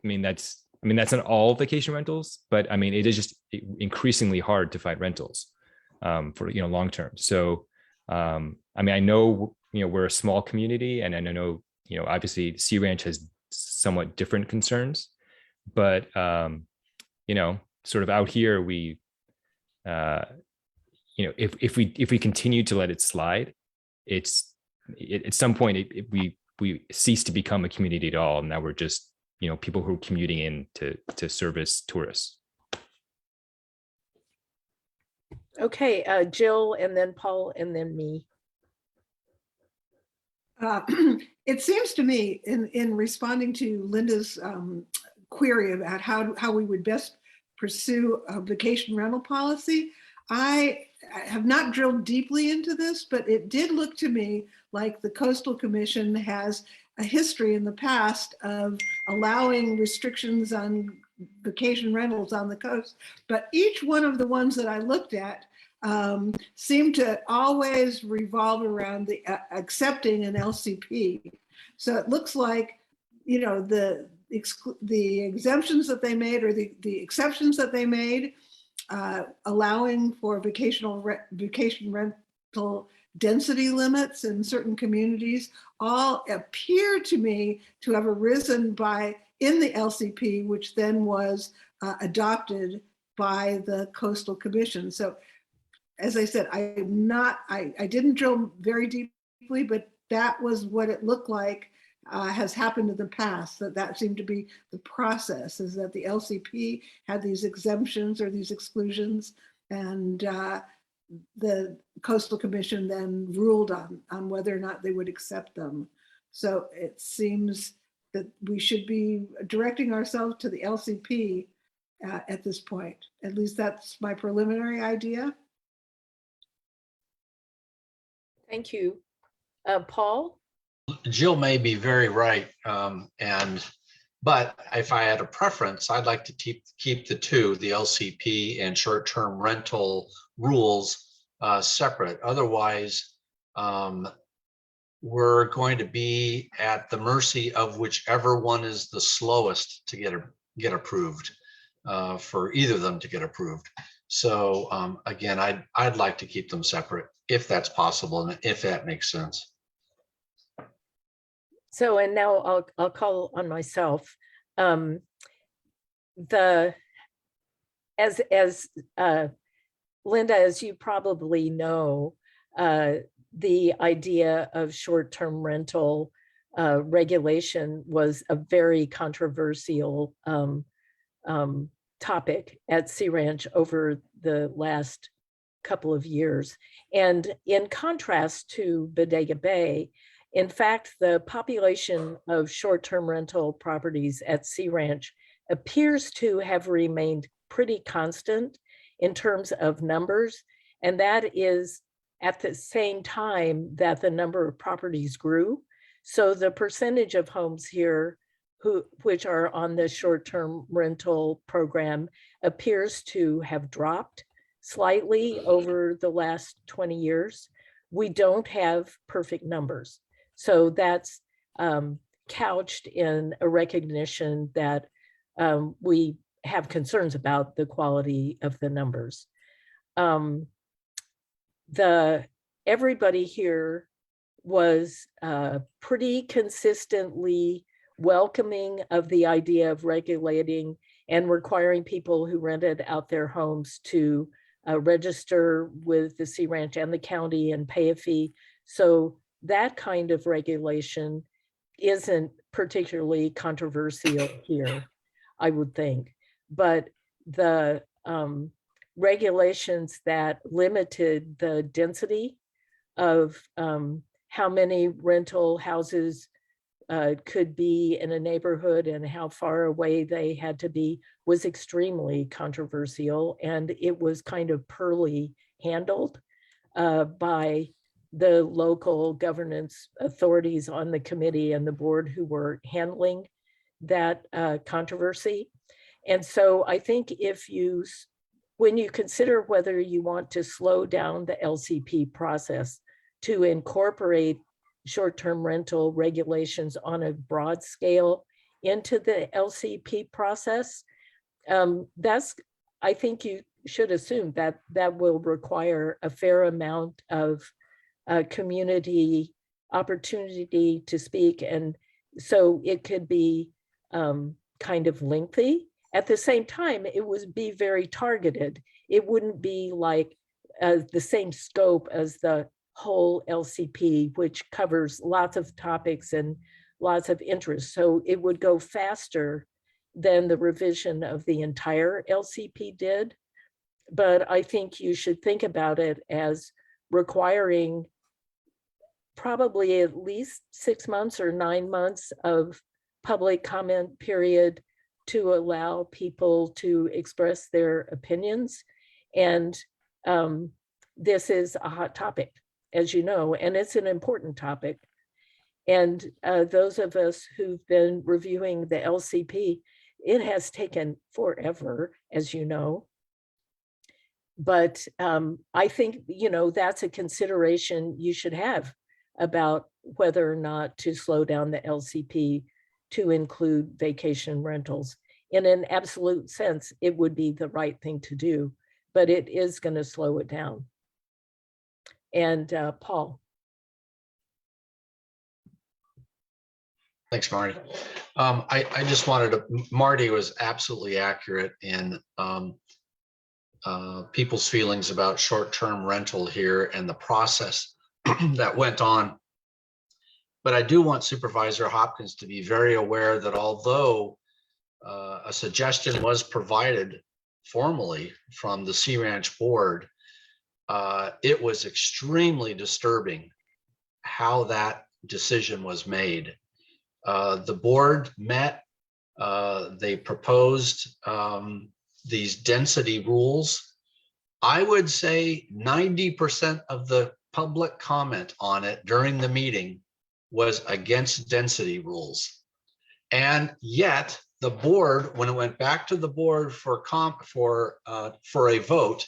not all vacation rentals, but I mean, it is just increasingly hard to find rentals for, long term. So I mean, I know, we're a small community, and I know, obviously Sea Ranch has somewhat different concerns, but sort of out here, we if we continue to let it slide, at some point we cease to become a community at all. And now we're just, people who are commuting in to service tourists. Okay, Jill, and then Paul, and then me. It seems to me, in responding to Lynda's query about how we would best pursue a vacation rental policy, I have not drilled deeply into this, but it did look to me like the Coastal Commission has a history in the past of allowing restrictions on vacation rentals on the coast. But each one of the ones that I looked at seemed to always revolve around the accepting an LCP. So it looks like, the exemptions that they made, or the exceptions that they made, allowing for vacation rental density limits in certain communities, all appear to me to have arisen in the LCP, which then was adopted by the Coastal Commission. So, as I said, I didn't drill very deeply, but that was what it looked like has happened in the past. That seemed to be the process, is that the LCP had these exemptions or these exclusions, and the Coastal Commission then ruled on whether or not they would accept them. So it seems that we should be directing ourselves to the LCP at this point. At least that's my preliminary idea. Thank you. Paul? Jill may be very right. But if I had a preference, I'd like to keep the two, the LCP and short-term rental rules separate. Otherwise, we're going to be at the mercy of whichever one is the slowest to get approved, for either of them to get approved. So again, I'd like to keep them separate if that's possible and if that makes sense. So, and now I'll call on myself. As Lynda, as you probably know, the idea of short-term rental regulation was a very controversial topic at Sea Ranch over the last couple of years. And in contrast to Bodega Bay, in fact, the population of short-term rental properties at Sea Ranch appears to have remained pretty constant in terms of numbers. And that is at the same time that the number of properties grew. So the percentage of homes here which are on the short-term rental program appears to have dropped slightly over the last 20 years. We don't have perfect numbers. So that's couched in a recognition that we have concerns about the quality of the numbers. Everybody here was pretty consistently welcoming of the idea of regulating and requiring people who rented out their homes to register with the Sea Ranch and the county and pay a fee. So that kind of regulation isn't particularly controversial here, I would think. But the regulations that limited the density of how many rental houses could be in a neighborhood and how far away they had to be was extremely controversial, and it was kind of poorly handled by the local governance authorities on the committee and the board who were handling that controversy. And so I think when you consider whether you want to slow down the LCP process to incorporate short-term rental regulations on a broad scale into the LCP process, I think you should assume that that will require a fair amount of community opportunity to speak. And so it could be kind of lengthy. At the same time, it would be very targeted. It wouldn't be like the same scope as the whole LCP, which covers lots of topics and lots of interests. So it would go faster than the revision of the entire LCP did. But I think you should think about it as requiring probably at least 6 months or 9 months of public comment period to allow people to express their opinions. And this is a hot topic, as you know, and it's an important topic. And those of us who've been reviewing the LCP, it has taken forever, as you know. But I think, that's a consideration you should have about whether or not to slow down the LCP to include vacation rentals. In an absolute sense, it would be the right thing to do, but it is going to slow it down. And Paul. Thanks, Marty. I just wanted to, Marty was absolutely accurate in people's feelings about short-term rental here and the process that went on. But I do want Supervisor Hopkins to be very aware that although a suggestion was provided formally from the Sea Ranch board, it was extremely disturbing how that decision was made. The board met, they proposed these density rules. I would say 90% of the public comment on it during the meeting was against density rules. And yet the board, when it went back to the board for a vote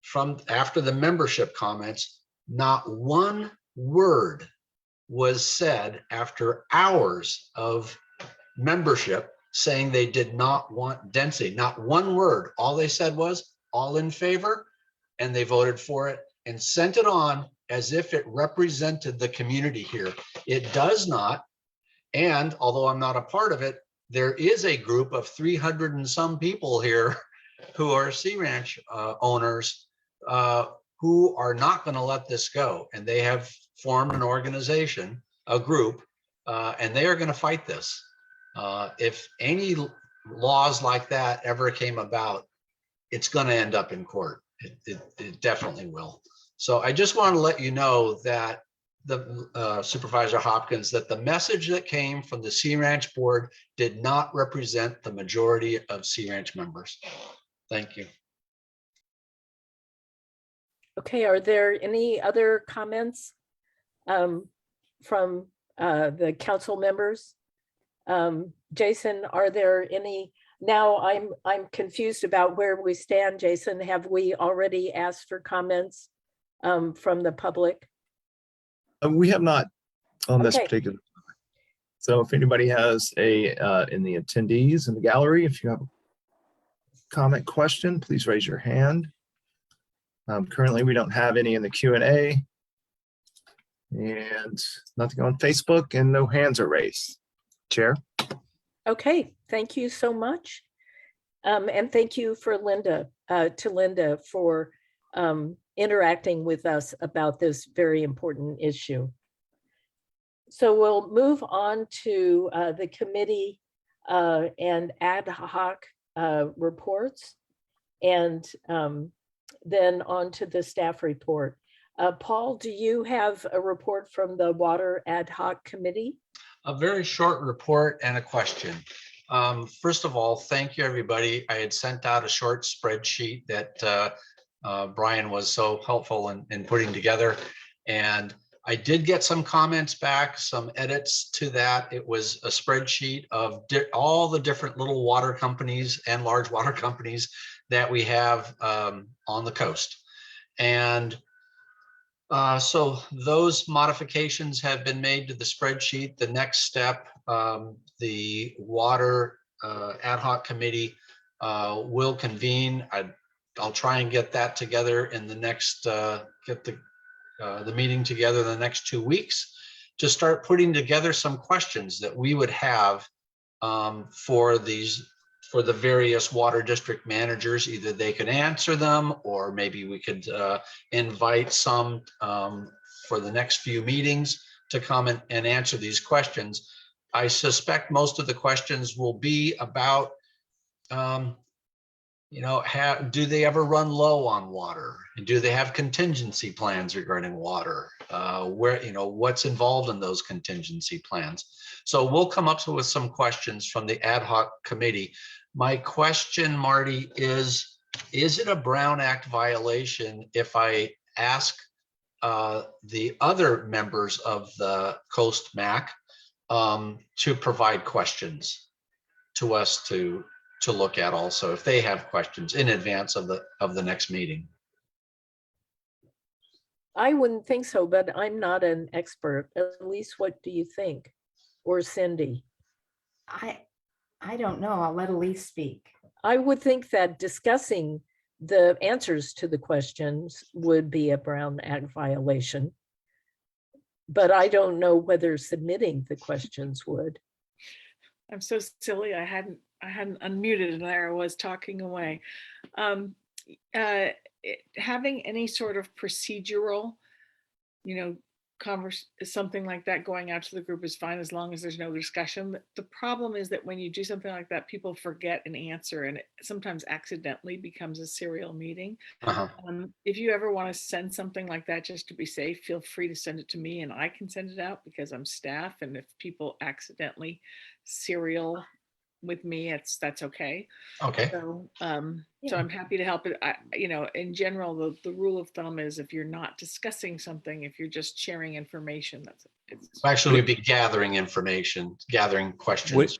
from after the membership comments, not one word was said after hours of membership saying they did not want density. Not one word. All they said was all in favor, and they voted for it and sent it on as if it represented the community here. It does not. And although I'm not a part of it, there is a group of 300 and some people here who are Sea Ranch owners who are not going to let this go. And they have formed an organization, a group, and they are going to fight this. If any laws like that ever came about, it's going to end up in court. It definitely will. So I just want to let you know that the Supervisor Hopkins, that the message that came from the Sea Ranch board did not represent the majority of Sea Ranch members. Thank you. Okay, are there any other comments from the council members? Jason, are there any? Now I'm confused about where we stand, Jason. Have we already asked for comments from the public? We have not on this Okay. particular. So if anybody has in the attendees in the gallery, if you have a comment question, please raise your hand. Currently, we don't have any in the Q&A, and nothing on Facebook, and no hands are raised. Chair. Okay, thank you so much. And thank you for Lynda for interacting with us about this very important issue. So we'll move on to the committee and ad hoc reports, and then on to the staff report. Paul, do you have a report from the Water Ad Hoc Committee? A very short report and a question. First of all, thank you, everybody. I had sent out a short spreadsheet that Brian was so helpful in putting together. And I did get some comments back, some edits to that. It was a spreadsheet of all the different little water companies and large water companies that we have on the coast. And so those modifications have been made to the spreadsheet. The next step, the water ad hoc committee will convene. I'll try and get that together in the next, get the meeting together the next 2 weeks to start putting together some questions that we would have for the various water district managers. Either they could answer them, or maybe we could invite some for the next few meetings to come and answer these questions. I suspect most of the questions will be about, do they ever run low on water? And do they have contingency plans regarding water? What's involved in those contingency plans? So we'll come up with some questions from the ad hoc committee. My question, Marty, is it a Brown Act violation if I ask the other members of the Coast MAC to provide questions to us to look at also, if they have questions in advance of the next meeting? I wouldn't think so, but I'm not an expert. At least, what do you think? Or Cindy? I don't know. I'll let Elise speak. I would think that discussing the answers to the questions would be a Brown Act violation. But I don't know whether submitting the questions would. I'm so silly. I hadn't unmuted and there I was talking away. Having any sort of procedural, something like that going out to the group is fine as long as there's no discussion. The problem is that when you do something like that, people forget an answer, and it sometimes accidentally becomes a serial meeting. If you ever want to send something like that just to be safe, feel free to send it to me and I can send it out because I'm staff. And if people accidentally serial with me, that's okay. Okay. So I'm happy to help it. In general, the rule of thumb is if you're not discussing something, if you're just sharing information, Actually, we'd be gathering information, gathering questions.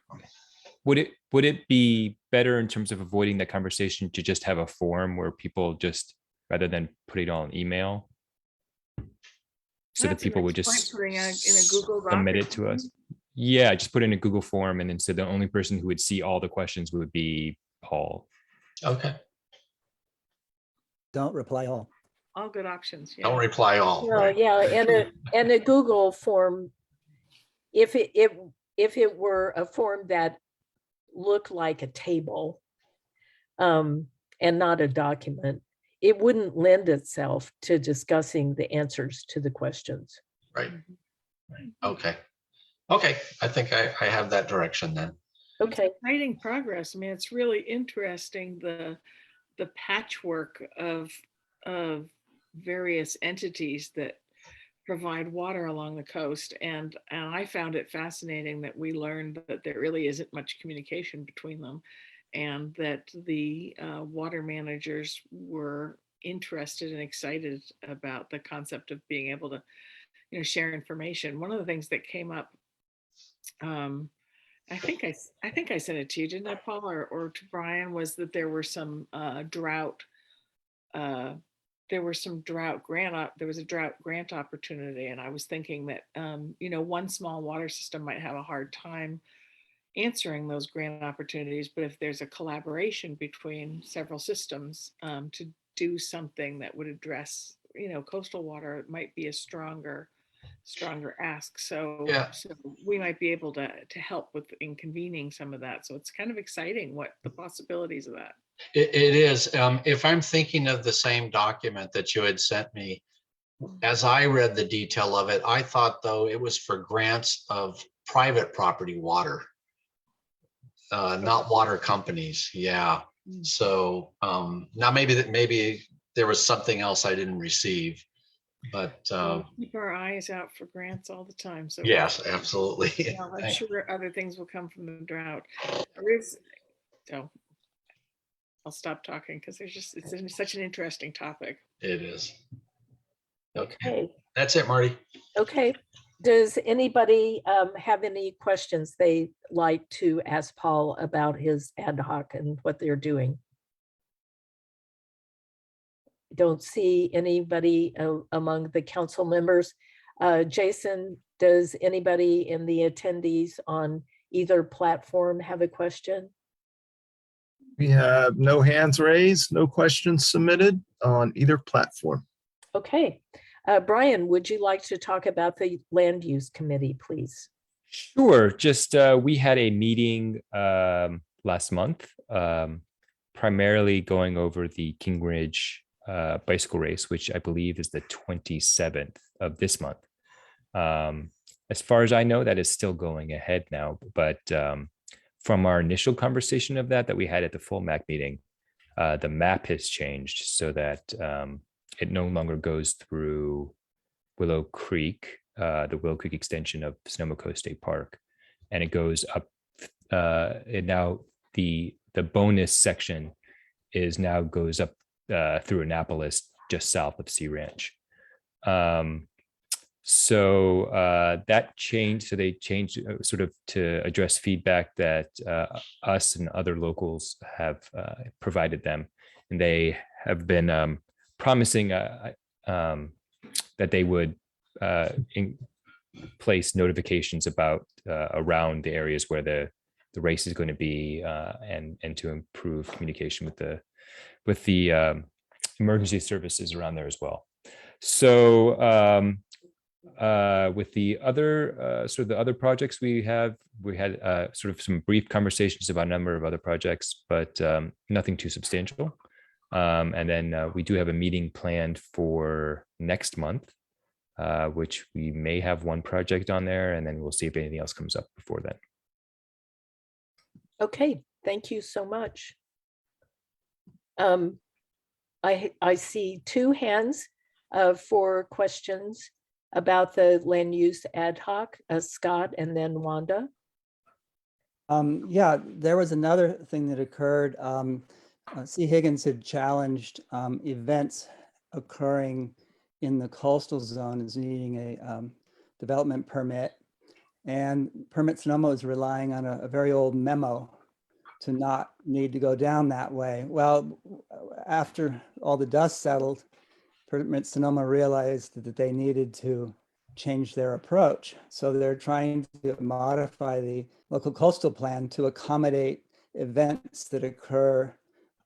Would it be better in terms of avoiding the conversation to just have a forum where people just, rather than put it all in email, so that people would just putting in a Google Doc submit it to us? Yeah, just put in a Google form, and then so the only person who would see all the questions would be Paul. Okay. Don't reply all. All good options. Yeah. Don't reply all. Right. Yeah, and a Google form, if it were a form that looked like a table and not a document, it wouldn't lend itself to discussing the answers to the questions. Right. Okay. Okay, I think I have that direction then. Okay. Exciting progress. I mean, it's really interesting, the patchwork of various entities that provide water along the coast. And I found it fascinating that we learned that there really isn't much communication between them, and that the water managers were interested and excited about the concept of being able to, share information. One of the things that came up, I think I sent it to you, didn't I, Paul, or to Brian, was that there were some drought. There was a drought grant opportunity, and I was thinking that one small water system might have a hard time answering those grant opportunities, but if there's a collaboration between several systems to do something that would address coastal water, it might be a stronger ask. So we might be able to help in convening some of that. So it's kind of exciting what the possibilities of that. It is. If I'm thinking of the same document that you had sent me, as I read the detail of it, I thought though it was for grants of private property water, not water companies. Yeah. So now maybe there was something else I didn't receive. But We'll keep our eyes out for grants all the time. So yes, absolutely. yeah, I'm sure other things will come from the drought. There is, so I'll stop talking because it's such an interesting topic. It is. Okay, Okay, that's it, Marty. okay. Does anybody have any questions they like to ask Paul about his ad hoc and what they're doing? Don't see anybody among the council members. Jason, does anybody in the attendees on either platform have a question? We have no hands raised, no questions submitted on either platform. Okay. Brian, would you like to talk about the land use committee, please? Sure. Just we had a meeting last month, primarily going over the King Ridge bicycle race, which I believe is the 27th of this month. As far as I know, that is still going ahead now. But from our initial conversation of that we had at the full MAC meeting, the map has changed so that it no longer goes through Willow Creek, the Willow Creek extension of Sonoma Coast State Park, and it goes up. And now the bonus section is now goes up through Annapolis, just south of Sea Ranch. So that changed. So they changed sort of to address feedback that us and other locals have provided them, and they have been promising that they would place notifications about around the areas where the race is going to be, and to improve communication with the emergency services around there as well. So with the other sort of the other projects we had sort of some brief conversations about a number of other projects, but nothing too substantial. And then we do have a meeting planned for next month, which we may have one project on there, and then we'll see if anything else comes up before then. Okay, thank you so much. I see two hands for questions about the land use ad hoc, Scott and then Wanda. Yeah, there was another thing that occurred. C. Higgins had challenged events occurring in the coastal zone as needing a development permit. And Permit Sonoma is relying on a very old memo to not need to go down that way. Well, after all the dust settled, Permit Sonoma realized that they needed to change their approach. So they're trying to modify the local coastal plan to accommodate events that occur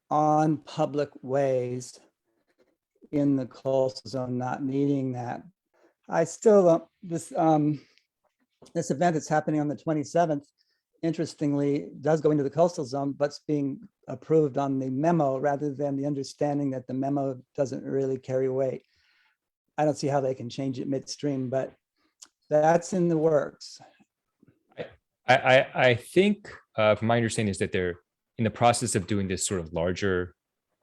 on public ways in the coastal zone, not needing that. I still don't, this event that's happening on the 27th, interestingly, does go into the coastal zone, but's being approved on the memo rather than the understanding that the memo doesn't really carry weight. I don't see how they can change it midstream, but that's in the works. I think from my understanding is that they're in the process of doing this sort of larger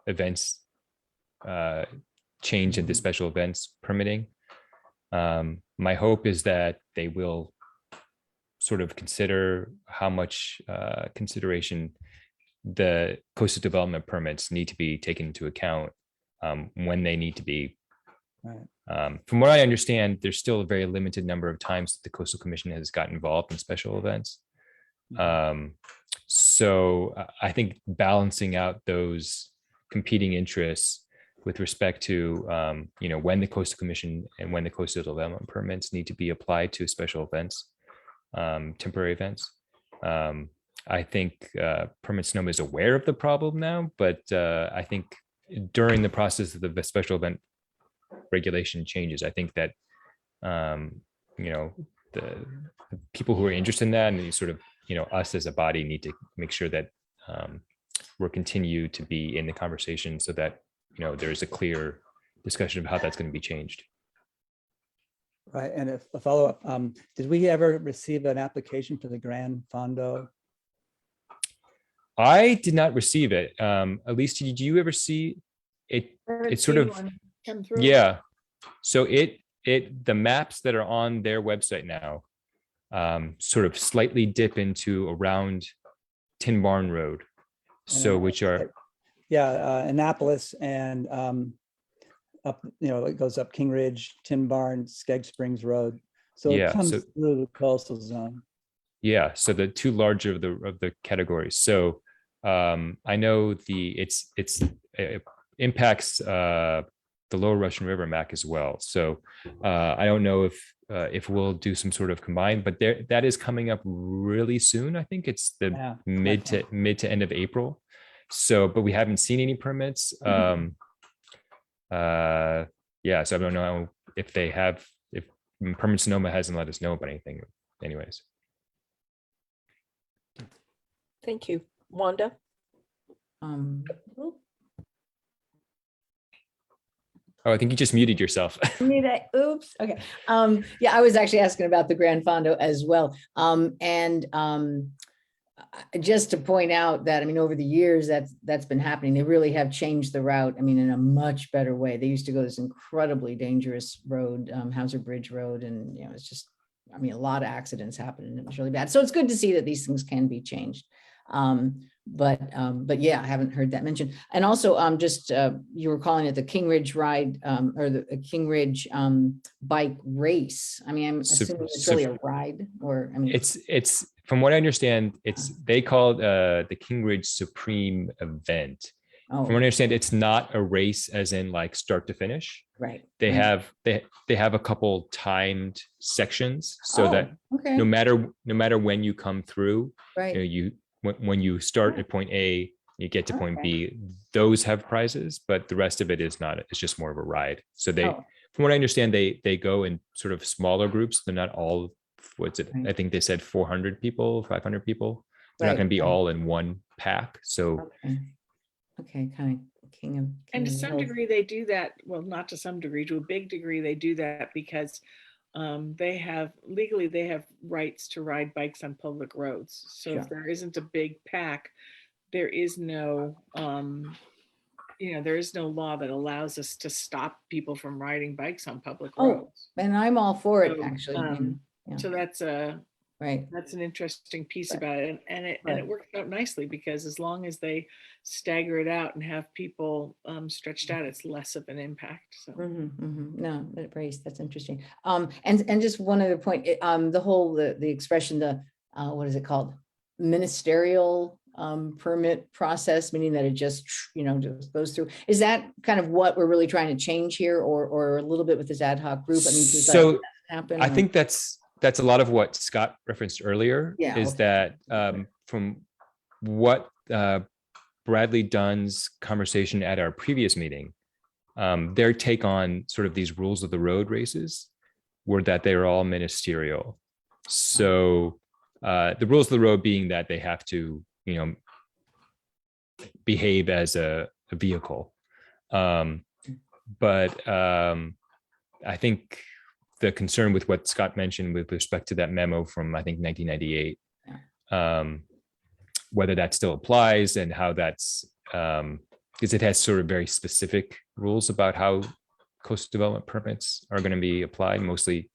events change into special events permitting. My hope is that they will sort of consider how much consideration the coastal development permits need to be taken into account when they need to be. Right. From what I understand, there's still a very limited number of times that the Coastal Commission has gotten involved in special events. So I think balancing out those competing interests with respect to when the Coastal Commission and when the coastal development permits need to be applied to special events, temporary events. I think Permit Sonoma is aware of the problem now, but I think during the process of the special event regulation changes, I think that the people who are interested in that and sort of us as a body need to make sure that we're continue to be in the conversation so that there's a clear discussion of how that's going to be changed. Right, and a follow-up, did we ever receive an application for the Grand Fondo? I did not receive it. At least, did you ever see it? It's sort of, Come through. yeah. So the maps that are on their website now sort of slightly dip into around Tin Barn Road. So which are, Annapolis and up, it goes up King Ridge, Tin Barn, Skeg Springs Road. So Yeah, it comes so- through the coastal zone. yeah, so the two larger of the categories. So I know it impacts the Lower Russian River MAC as well. So I don't know if we'll do some sort of combined, but that is coming up really soon. I think it's the mid to end of April. So, but we haven't seen any permits. So I don't know if Permit Sonoma hasn't let us know about anything anyways. Thank you. Wanda? Oh, I think you just muted yourself. oops. Okay. Yeah, I was actually asking about the Gran Fondo as well. Just to point out that, I mean, over the years that's been happening. They really have changed the route. I mean, in a much better way. They used to go this incredibly dangerous road, Hauser Bridge Road, and it's just, I mean, a lot of accidents happened and it was really bad. So it's good to see that these things can be changed. But yeah, I haven't heard that mentioned. And also, you were calling it the King Ridge ride, or the King Ridge bike race. I mean, I'm assuming it's really a ride, or I mean, it's from what I understand, they call it the King Ridge Supreme event. From what I understand, it's not a race as in like start to finish. Right. They have a couple timed sections so that okay. no matter when you come through, Right. When you start at point A, you get to point B, those have prizes, but the rest of it is not. It's just more of a ride. So from what I understand, they go in sort of smaller groups. They're not all, what's it? Right. I think they said 400 people, 500 people. They're not going to be all in one pack. So okay, kind of king of. And to some degree, they do that. Well, not to some degree, to a big degree, they do that because they have rights to ride bikes on public roads. So if there isn't a big pack, there is no there is no law that allows us to stop people from riding bikes on public roads. And I'm all for it, actually. So that's right. That's an interesting piece about it, and it works out nicely because as long as they stagger it out and have people stretched out, it's less of an impact. So. No, that race, that's interesting. And just one other point, the expression, what is it called? Ministerial permit process, meaning that it just goes through. Is that kind of what we're really trying to change here, or a little bit with this ad hoc group? I mean, so happen? I think that's a lot of what Scott referenced earlier. That from what Bradley Dunn's conversation at our previous meeting, their take on sort of these rules of the road races were that they were all ministerial. So the rules of the road being that they have to, behave as a vehicle. But I think the concern with what Scott mentioned with respect to that memo from, I think, 1998, whether that still applies and how that's, because it has sort of very specific rules about how coastal development permits are going to be applied. Mostly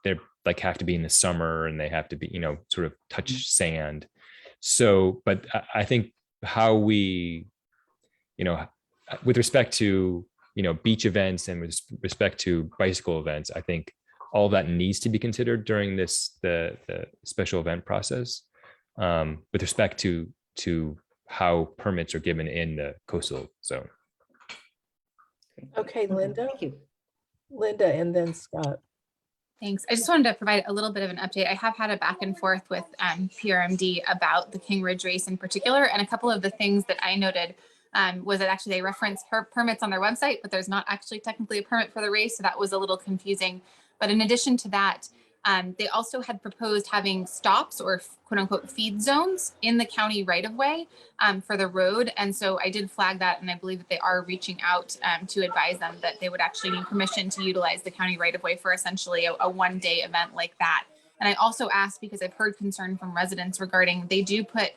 they're like have to be in the summer and they have to be, sort of touch sand. So, but I think how we, with respect to, beach events and with respect to bicycle events, I think all that needs to be considered during the special event process, with respect to how permits are given in the coastal zone. Okay, Lynda. Thank you. Lynda, and then Scott. Thanks. I just wanted to provide a little bit of an update. I have had a back and forth with PRMD about the King Ridge race in particular, and a couple of the things that I noted was that actually they reference permits on their website, but there's not actually technically a permit for the race, so that was a little confusing. But in addition to that, they also had proposed having stops or quote unquote feed zones in the county right of way for the road. And so I did flag that, and I believe that they are reaching out to advise them that they would actually need permission to utilize the county right of way for essentially a one-day event like that. And I also asked, because I've heard concern from residents regarding, they do put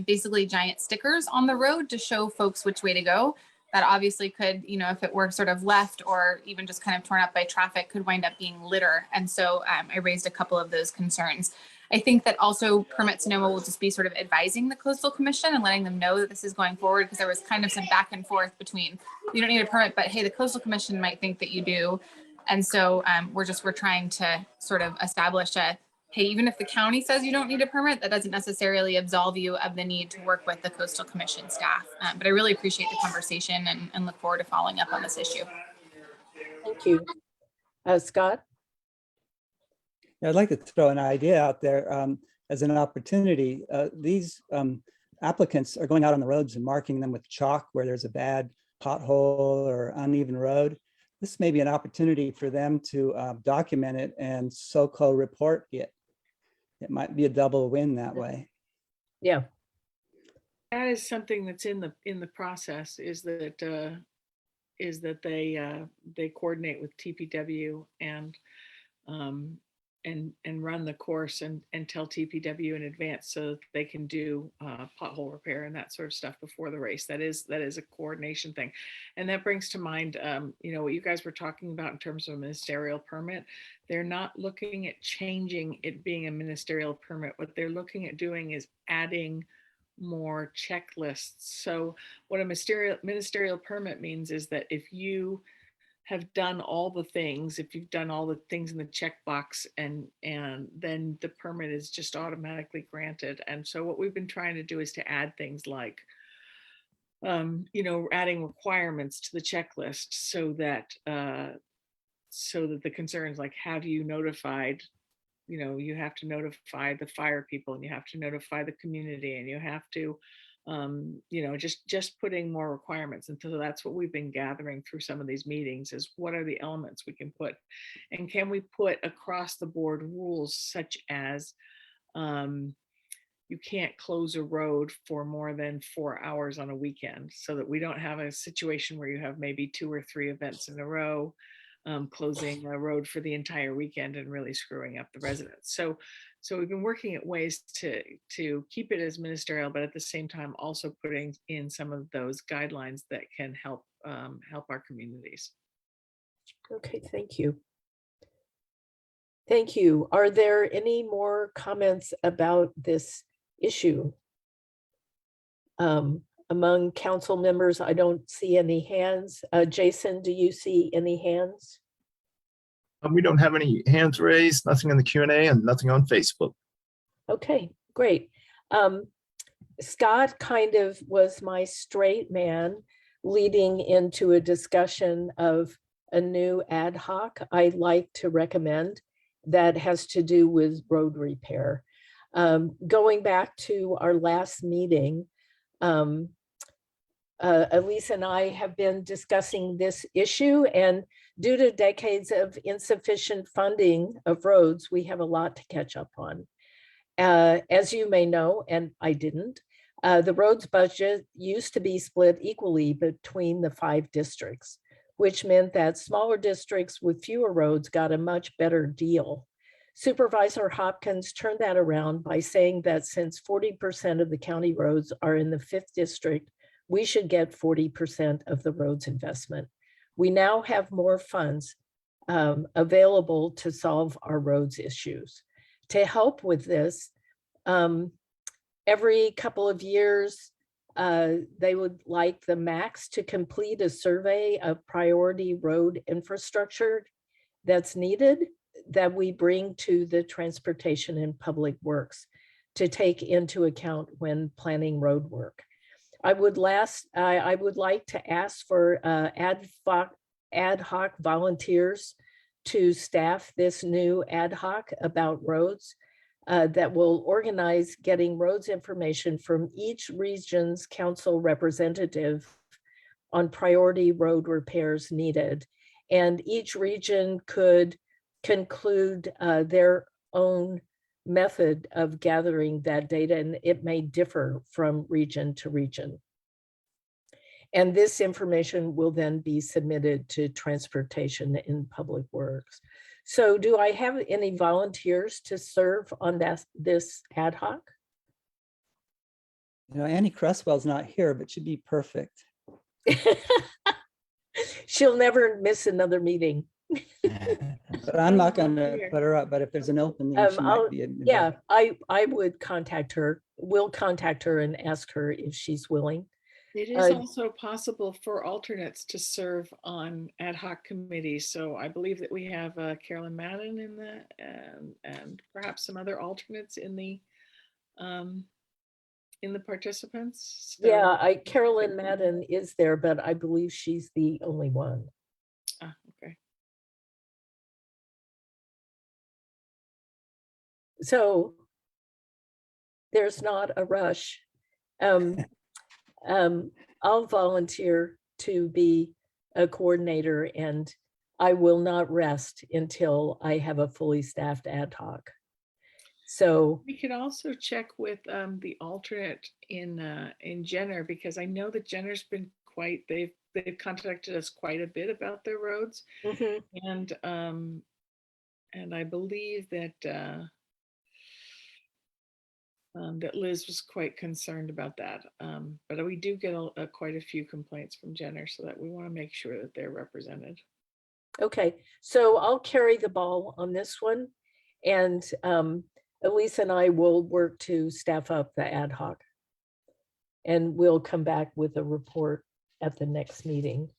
basically giant stickers on the road to show folks which way to go. that obviously could, if it were sort of left or even just kind of torn up by traffic, could wind up being litter. And so I raised a couple of those concerns. I think that also Permit Sonoma will just be sort of advising the Coastal Commission and letting them know that this is going forward, because there was kind of some back and forth between, you don't need a permit, but hey, the Coastal Commission might think that you do. And so we're trying to sort of establish a, hey, even if the county says you don't need a permit, that doesn't necessarily absolve you of the need to work with the Coastal Commission staff. But I really appreciate the conversation and look forward to following up on this issue. Thank you. Scott? I'd like to throw an idea out there as an opportunity. These applicants are going out on the roads and marking them with chalk where there's a bad pothole or uneven road. This may be an opportunity for them to document it and SoCo report it. It might be a double win that way. Yeah. That is something that's in the process, is that they coordinate with TPW and run the course and tell TPW in advance so that they can do pothole repair and that sort of stuff before the race. That is a coordination thing. And that brings to mind, what you guys were talking about in terms of a ministerial permit. They're not looking at changing it being a ministerial permit. What they're looking at doing is adding more checklists. So what a ministerial permit means is that if you have done all the things, if you've done all the things in the checkbox, and then the permit is just automatically granted. And so what we've been trying to do is to add things like, adding requirements to the checklist so that the concerns like, have you notified, you have to notify the fire people, and you have to notify the community, and you have to, just putting more requirements. And so that's what we've been gathering through some of these meetings, is what are the elements we can put, and can we put across the board rules such as you can't close a road for more than 4 hours on a weekend, so that we don't have a situation where you have maybe 2 or 3 events in a row, closing a road for the entire weekend and really screwing up the residents. So we've been working at ways to keep it as ministerial, but at the same time also putting in some of those guidelines that can help our communities. Okay, thank you. Thank you. Are there any more comments about this issue? Among council members, I don't see any hands. Jason, do you see any hands? We don't have any hands raised, nothing in the Q&A, and nothing on Facebook. Okay, great. Scott kind of was my straight man leading into a discussion of a new ad hoc I'd like to recommend that has to do with road repair. Going back to our last meeting, Elise and I have been discussing this issue, and due to decades of insufficient funding of roads, we have a lot to catch up on. As you may know, and I didn't, the roads budget used to be split equally between the 5 districts, which meant that smaller districts with fewer roads got a much better deal. Supervisor Hopkins turned that around by saying that since 40% of the county roads are in the 5th district, we should get 40% of the roads investment. We now have more funds available to solve our roads issues. To help with this, every couple of years, they would like the MACs to complete a survey of priority road infrastructure that's needed, that we bring to the Transportation and Public Works to take into account when planning road work. I would like to ask for ad hoc volunteers to staff this new ad hoc about roads that will organize getting roads information from each region's council representative on priority road repairs needed. And each region could conclude their own method of gathering that data, and it may differ from region to region. And this information will then be submitted to Transportation and Public Works. So do I have any volunteers to serve on this ad hoc? Annie Cresswell's not here, but she'd be perfect. She'll never miss another meeting. But I'm not gonna put her up, but if there's an opening, she I'll- might be. Yeah, I would contact her. We'll contact her and ask her if she's willing. It is Uh, also possible for alternates to serve on ad hoc committees. So I believe that we have Carolyn Madden in the, and perhaps some other alternates in the participants. So- Yeah, Carolyn Madden is there, but I believe she's the only one. Ah, okay. So there's not a rush. I'll volunteer to be a coordinator, and I will not rest until I have a fully staffed ad hoc. So, We could also check with the alternate in Jenner, because I know that Jenner's been they've contacted us quite a bit about their roads. mhm, And I believe that that Liz was quite concerned about that. But we do get quite a few complaints from Jenner, so that we want to make sure that they're represented. okay, so I'll carry the ball on this one. And Elise and I will work to staff up the ad hoc. And we'll come back with a report at the next meeting.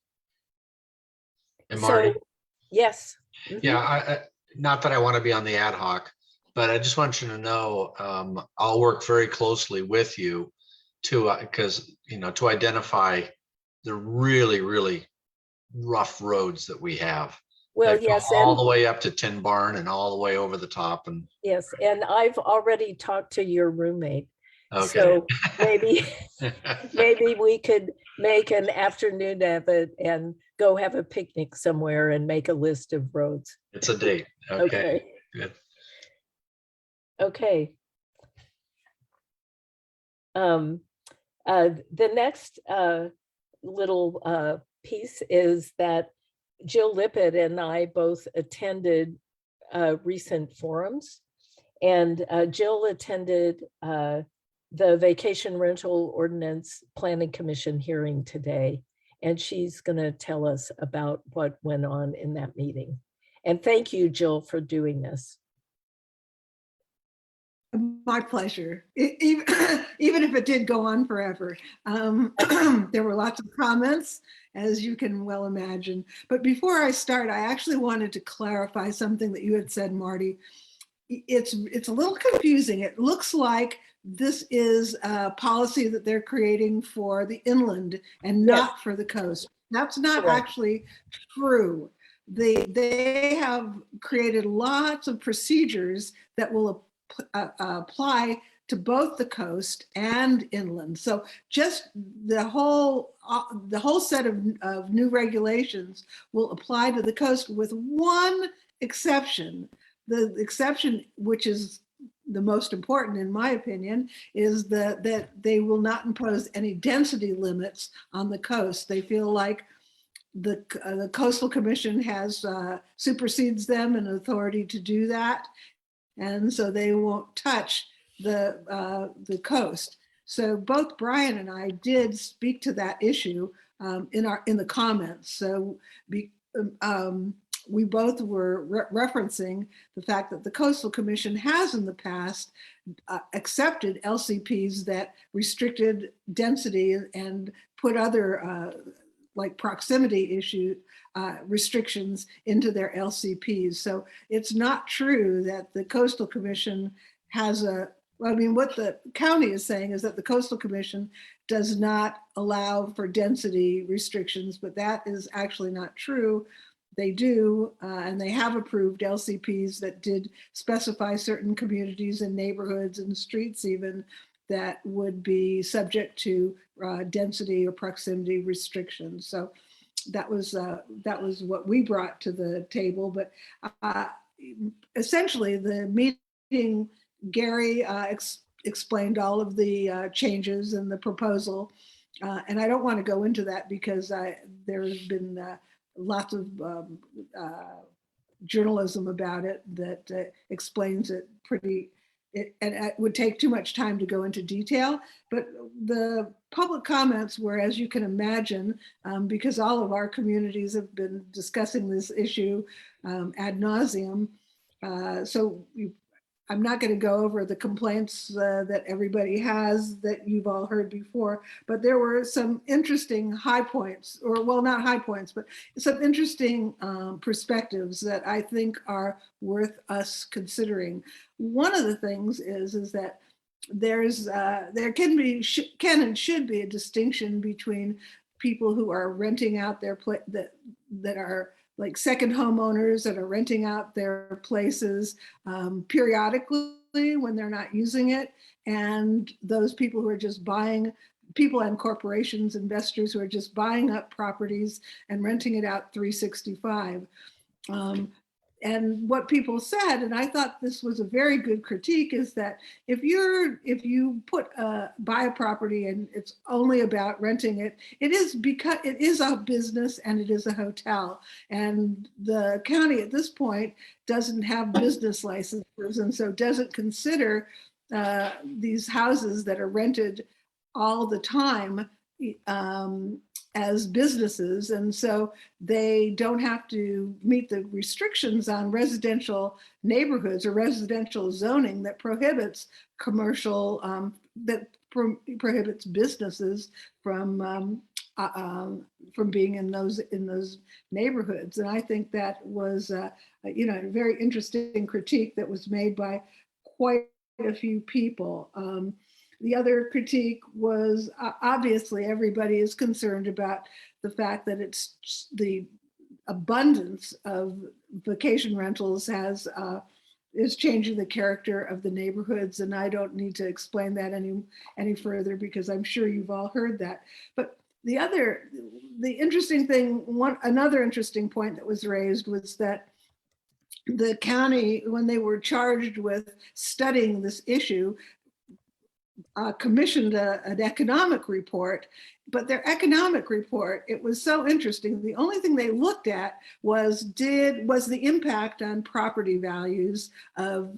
And Marty, So, yes. mhm. yeah, not that I want to be on the ad hoc, but I just want you to know, I'll work very closely with you to, because, to identify the really, really rough roads that we have. Well, that go yes, all and the way up to Tin Barn and all the way over the top, and yes, and I've already talked to your roommate. okay. So maybe we could make an afternoon of it and go have a picnic somewhere and make a list of roads. It's a date. Okay, good. Okay. The next little piece is that Jill Lippett and I both attended recent forums, and Jill attended the Vacation Rental Ordinance Planning Commission hearing today, and she's going to tell us about what went on in that meeting. And thank you, Jill, for doing this. My pleasure, even if it did go on forever. There were lots of comments, as you can well imagine. But before I start, I actually wanted to clarify something that you had said, Marty. It's a little confusing. It looks like this is a policy that they're creating for the inland and not for the coast. That's not actually true. They have created lots of procedures that will apply to both the coast and inland. So just the whole set of new regulations will apply to the coast, with one exception. The exception, which is the most important in my opinion, is that they will not impose any density limits on the coast. They feel like the Coastal Commission has supersedes them in authority to do that. And so they won't touch the coast. So both Brian and I did speak to that issue in the comments. So we both were referencing the fact that the Coastal Commission has in the past accepted LCPs that restricted density and put other like proximity issue restrictions into their LCPs. So it's not true that the Coastal Commission has what the county is saying is that the Coastal Commission does not allow for density restrictions, but that is actually not true. They do, and they have approved LCPs that did specify certain communities and neighborhoods and streets even that would be subject to density or proximity restrictions. So that was what we brought to the table. But essentially, the meeting, Gary explained all of the changes and the proposal, and I don't want to go into that because there has been lots of journalism about it that explains it pretty it would take too much time to go into detail, but the public comments were, as you can imagine, because all of our communities have been discussing this issue ad nauseum. I'm not going to go over the complaints that everybody has that you've all heard before, but there were some interesting high points, or well, not high points, but some interesting perspectives that I think are worth us considering. One of the things is that there can and should be a distinction between people who are renting out their place that are like second homeowners that are renting out their places periodically when they're not using it, and those people who are just buying, people and corporations, investors who are just buying up properties and renting it out 365. And what people said, and I thought this was a very good critique, is that if you buy a property and it's only about renting it, it is because it is a business and it is a hotel. And the county at this point doesn't have business licenses, and so doesn't consider these houses that are rented all the time as businesses, and so they don't have to meet the restrictions on residential neighborhoods or residential zoning that prohibits commercial, prohibits businesses from being in those neighborhoods. And I think that was a very interesting critique that was made by quite a few people. The other critique was obviously everybody is concerned about the fact that it's the abundance of vacation rentals is changing the character of the neighborhoods, and I don't need to explain that any further because I'm sure you've all heard that. But another interesting point that was raised was that the county, when they were charged with studying this issue, commissioned an economic report, but their economic report, it was so interesting. The only thing they looked at was the impact on property values of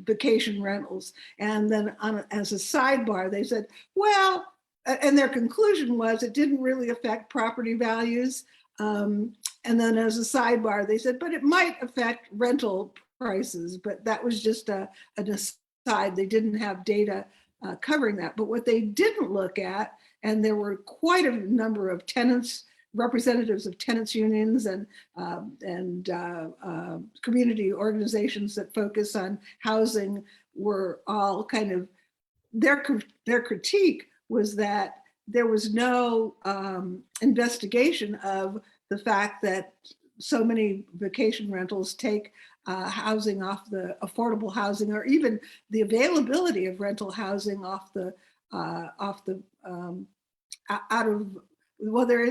vacation rentals. And then as a sidebar, they said, well, and their conclusion was it didn't really affect property values. And then as a sidebar, they said, but it might affect rental prices, but that was just an aside. They didn't have data covering that. But what they didn't look at, and there were quite a number of tenants, representatives of tenants unions and community organizations that focus on housing, were all kind of, their critique was that there was no investigation of the fact that so many vacation rentals take housing off the affordable housing, or even the availability of rental housing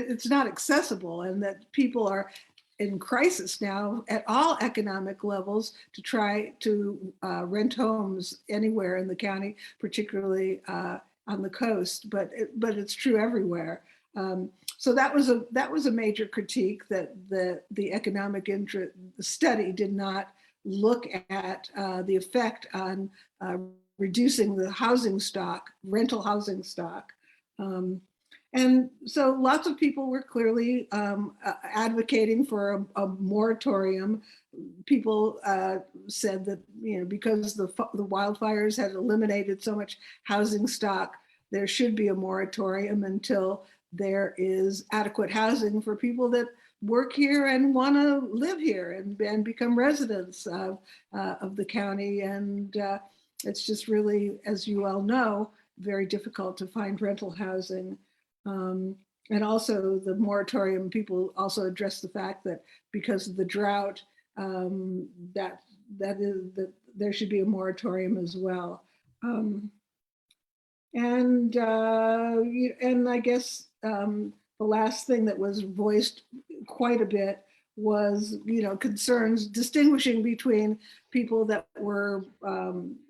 it's not accessible, and that people are in crisis now at all economic levels to try to rent homes anywhere in the county, particularly on the coast, but it's true everywhere. So that was a major critique, that the economic interest study did not look at the effect on reducing the housing stock, rental housing stock. And so lots of people were clearly advocating for a moratorium. People said that, because the wildfires had eliminated so much housing stock, there should be a moratorium until there is adequate housing for people that work here and want to live here and become residents of the county. And it's just really, as you all know, very difficult to find rental housing. And also the moratorium, people also address the fact that because of the drought, that there should be a moratorium as well. And I guess the last thing that was voiced quite a bit was, concerns distinguishing between people that were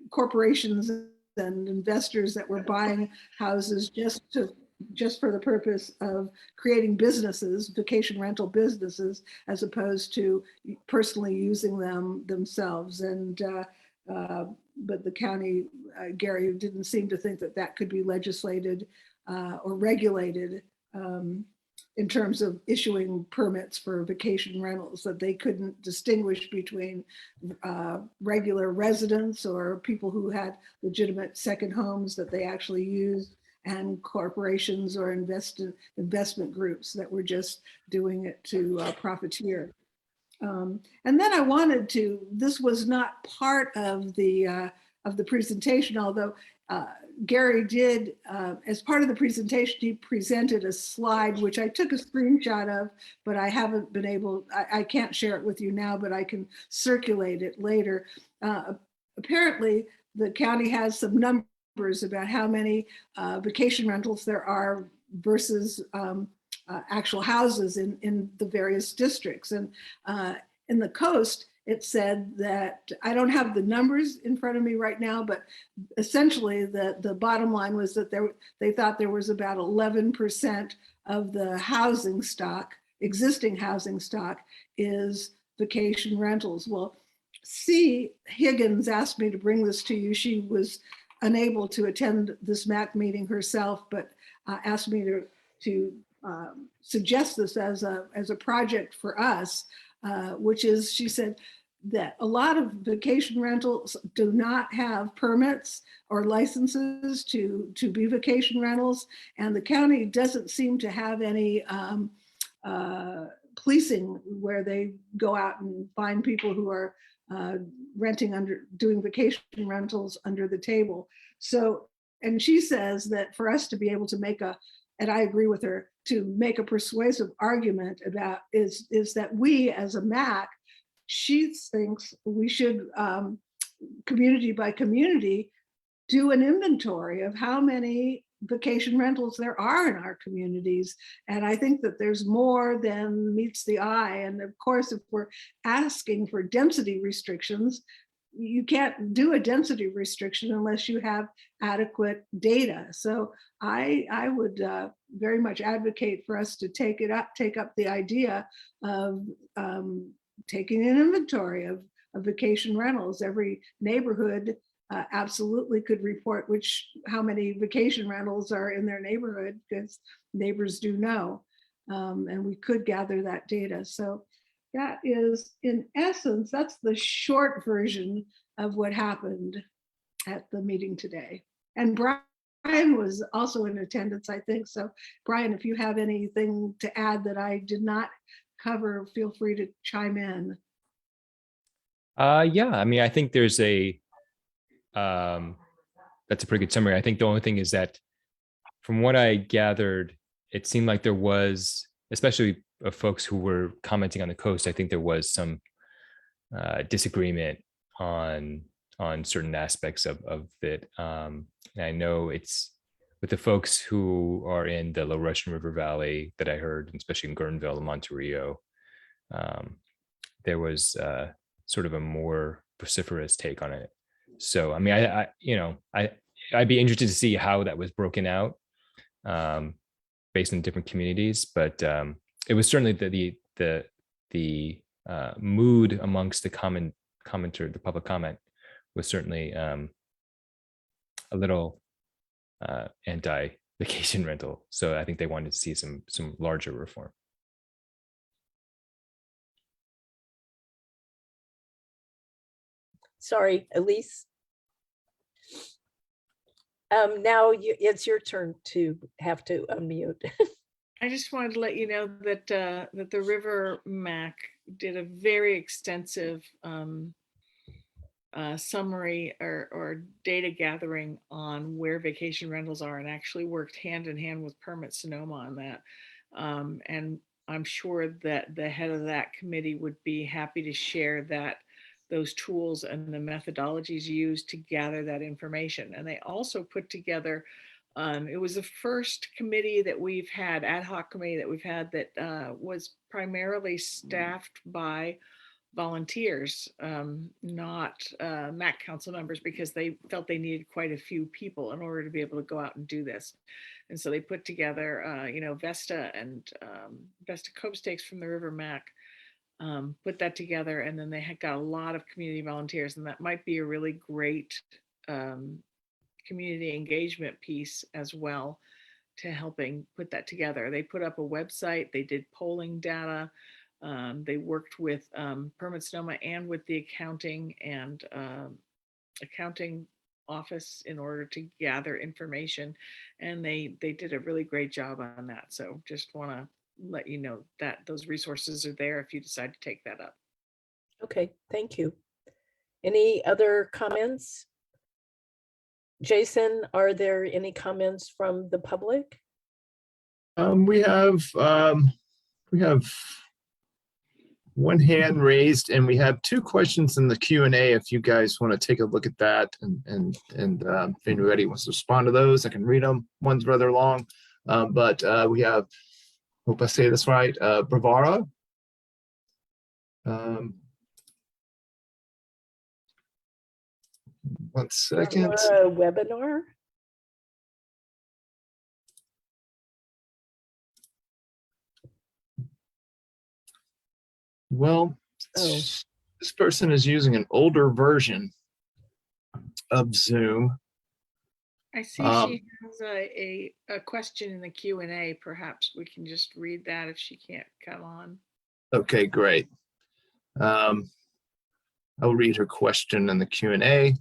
corporations and investors that were buying houses just for the purpose of creating businesses, vacation rental businesses, as opposed to personally using them themselves. And the county, Gary didn't seem to think that that could be legislated or regulated in terms of issuing permits for vacation rentals, that they couldn't distinguish between regular residents or people who had legitimate second homes that they actually used, and corporations or investment groups that were just doing it to profiteer. And then I wanted to, this was not part of the presentation, although Gary did, as part of the presentation, he presented a slide, which I took a screenshot of, but I haven't been able, I can't share it with you now, but I can circulate it later. Apparently, the county has some numbers about how many vacation rentals there are versus actual houses in the various districts. And in the coast, it said that, I don't have the numbers in front of me right now, but essentially the bottom line was that they thought there was about 11% of the housing stock, existing housing stock, is vacation rentals. Well, C. Higgins asked me to bring this to you. She was unable to attend this MAC meeting herself, but asked me to suggest this as a project for us, which is, she said, that a lot of vacation rentals do not have permits or licenses to be vacation rentals, and the county doesn't seem to have any policing where they go out and find people who are doing vacation rentals under the table. So, and she says that for us to be able to make and I agree with her, to make a persuasive argument about is that we as a MAC, she thinks we should, community by community, do an inventory of how many vacation rentals there are in our communities. And I think that there's more than meets the eye. And of course, if we're asking for density restrictions, you can't do a density restriction unless you have adequate data. So I would very much advocate for us to take up the idea of taking an inventory of vacation rentals. Every neighborhood absolutely could report how many vacation rentals are in their neighborhood, because neighbors do know, and we could gather that data. So that is, in essence, that's the short version of what happened at the meeting today. And Brian was also in attendance, I think. So Brian, if you have anything to add that I did not cover, feel free to chime in. Yeah, I mean, I think there's that's a pretty good summary. I think the only thing is that from what I gathered, it seemed like there was, especially of folks who were commenting on the coast, I think there was some disagreement on certain aspects of it. And I know it's with the folks who are in the low Russian River Valley that I heard, especially in Guerneville and Monterio, there was sort of a more vociferous take on it. So, I mean, I'd be interested to see how that was broken out based on different communities, but it was certainly the mood amongst the commenter, the public comment, was certainly a little anti-vacation rental. So I think they wanted to see some larger reform. Sorry, Elise. Now it's your turn to have to unmute. I just wanted to let you know that that the River MAC did a very extensive summary or data gathering on where vacation rentals are, and actually worked hand in hand with Permit Sonoma on that. And I'm sure that the head of that committee would be happy to share those tools and the methodologies used to gather that information. And they also put together, it was the first committee that we've had, ad hoc committee that we've had, that was primarily staffed by volunteers, not MAC council members, because they felt they needed quite a few people in order to be able to go out and do this. And so they put together, Vesta and Vesta Copestakes from the River MAC put that together, and then they had got a lot of community volunteers, and that might be a really great community engagement piece as well to helping put that together. They put up a website, they did polling data, they worked with Permit Sonoma and with the accounting and accounting office in order to gather information, and they did a really great job on that. So just want to let you know that those resources are there if you decide to take that up. Okay, thank you. Any other comments? Jason, are there any comments from the public? We have one hand raised, and we have 2 questions in the Q&A. If you guys want to take a look at that, and if anybody wants to respond to those, I can read them. One's rather long, but we have, hope I say this right, Bravara. One second. Webinar? Well, Oh. this person is using an older version of Zoom. I see she has a question in the Q&A. Perhaps we can just read that if she can't come on. Okay, great. I'll read her question in the Q&A.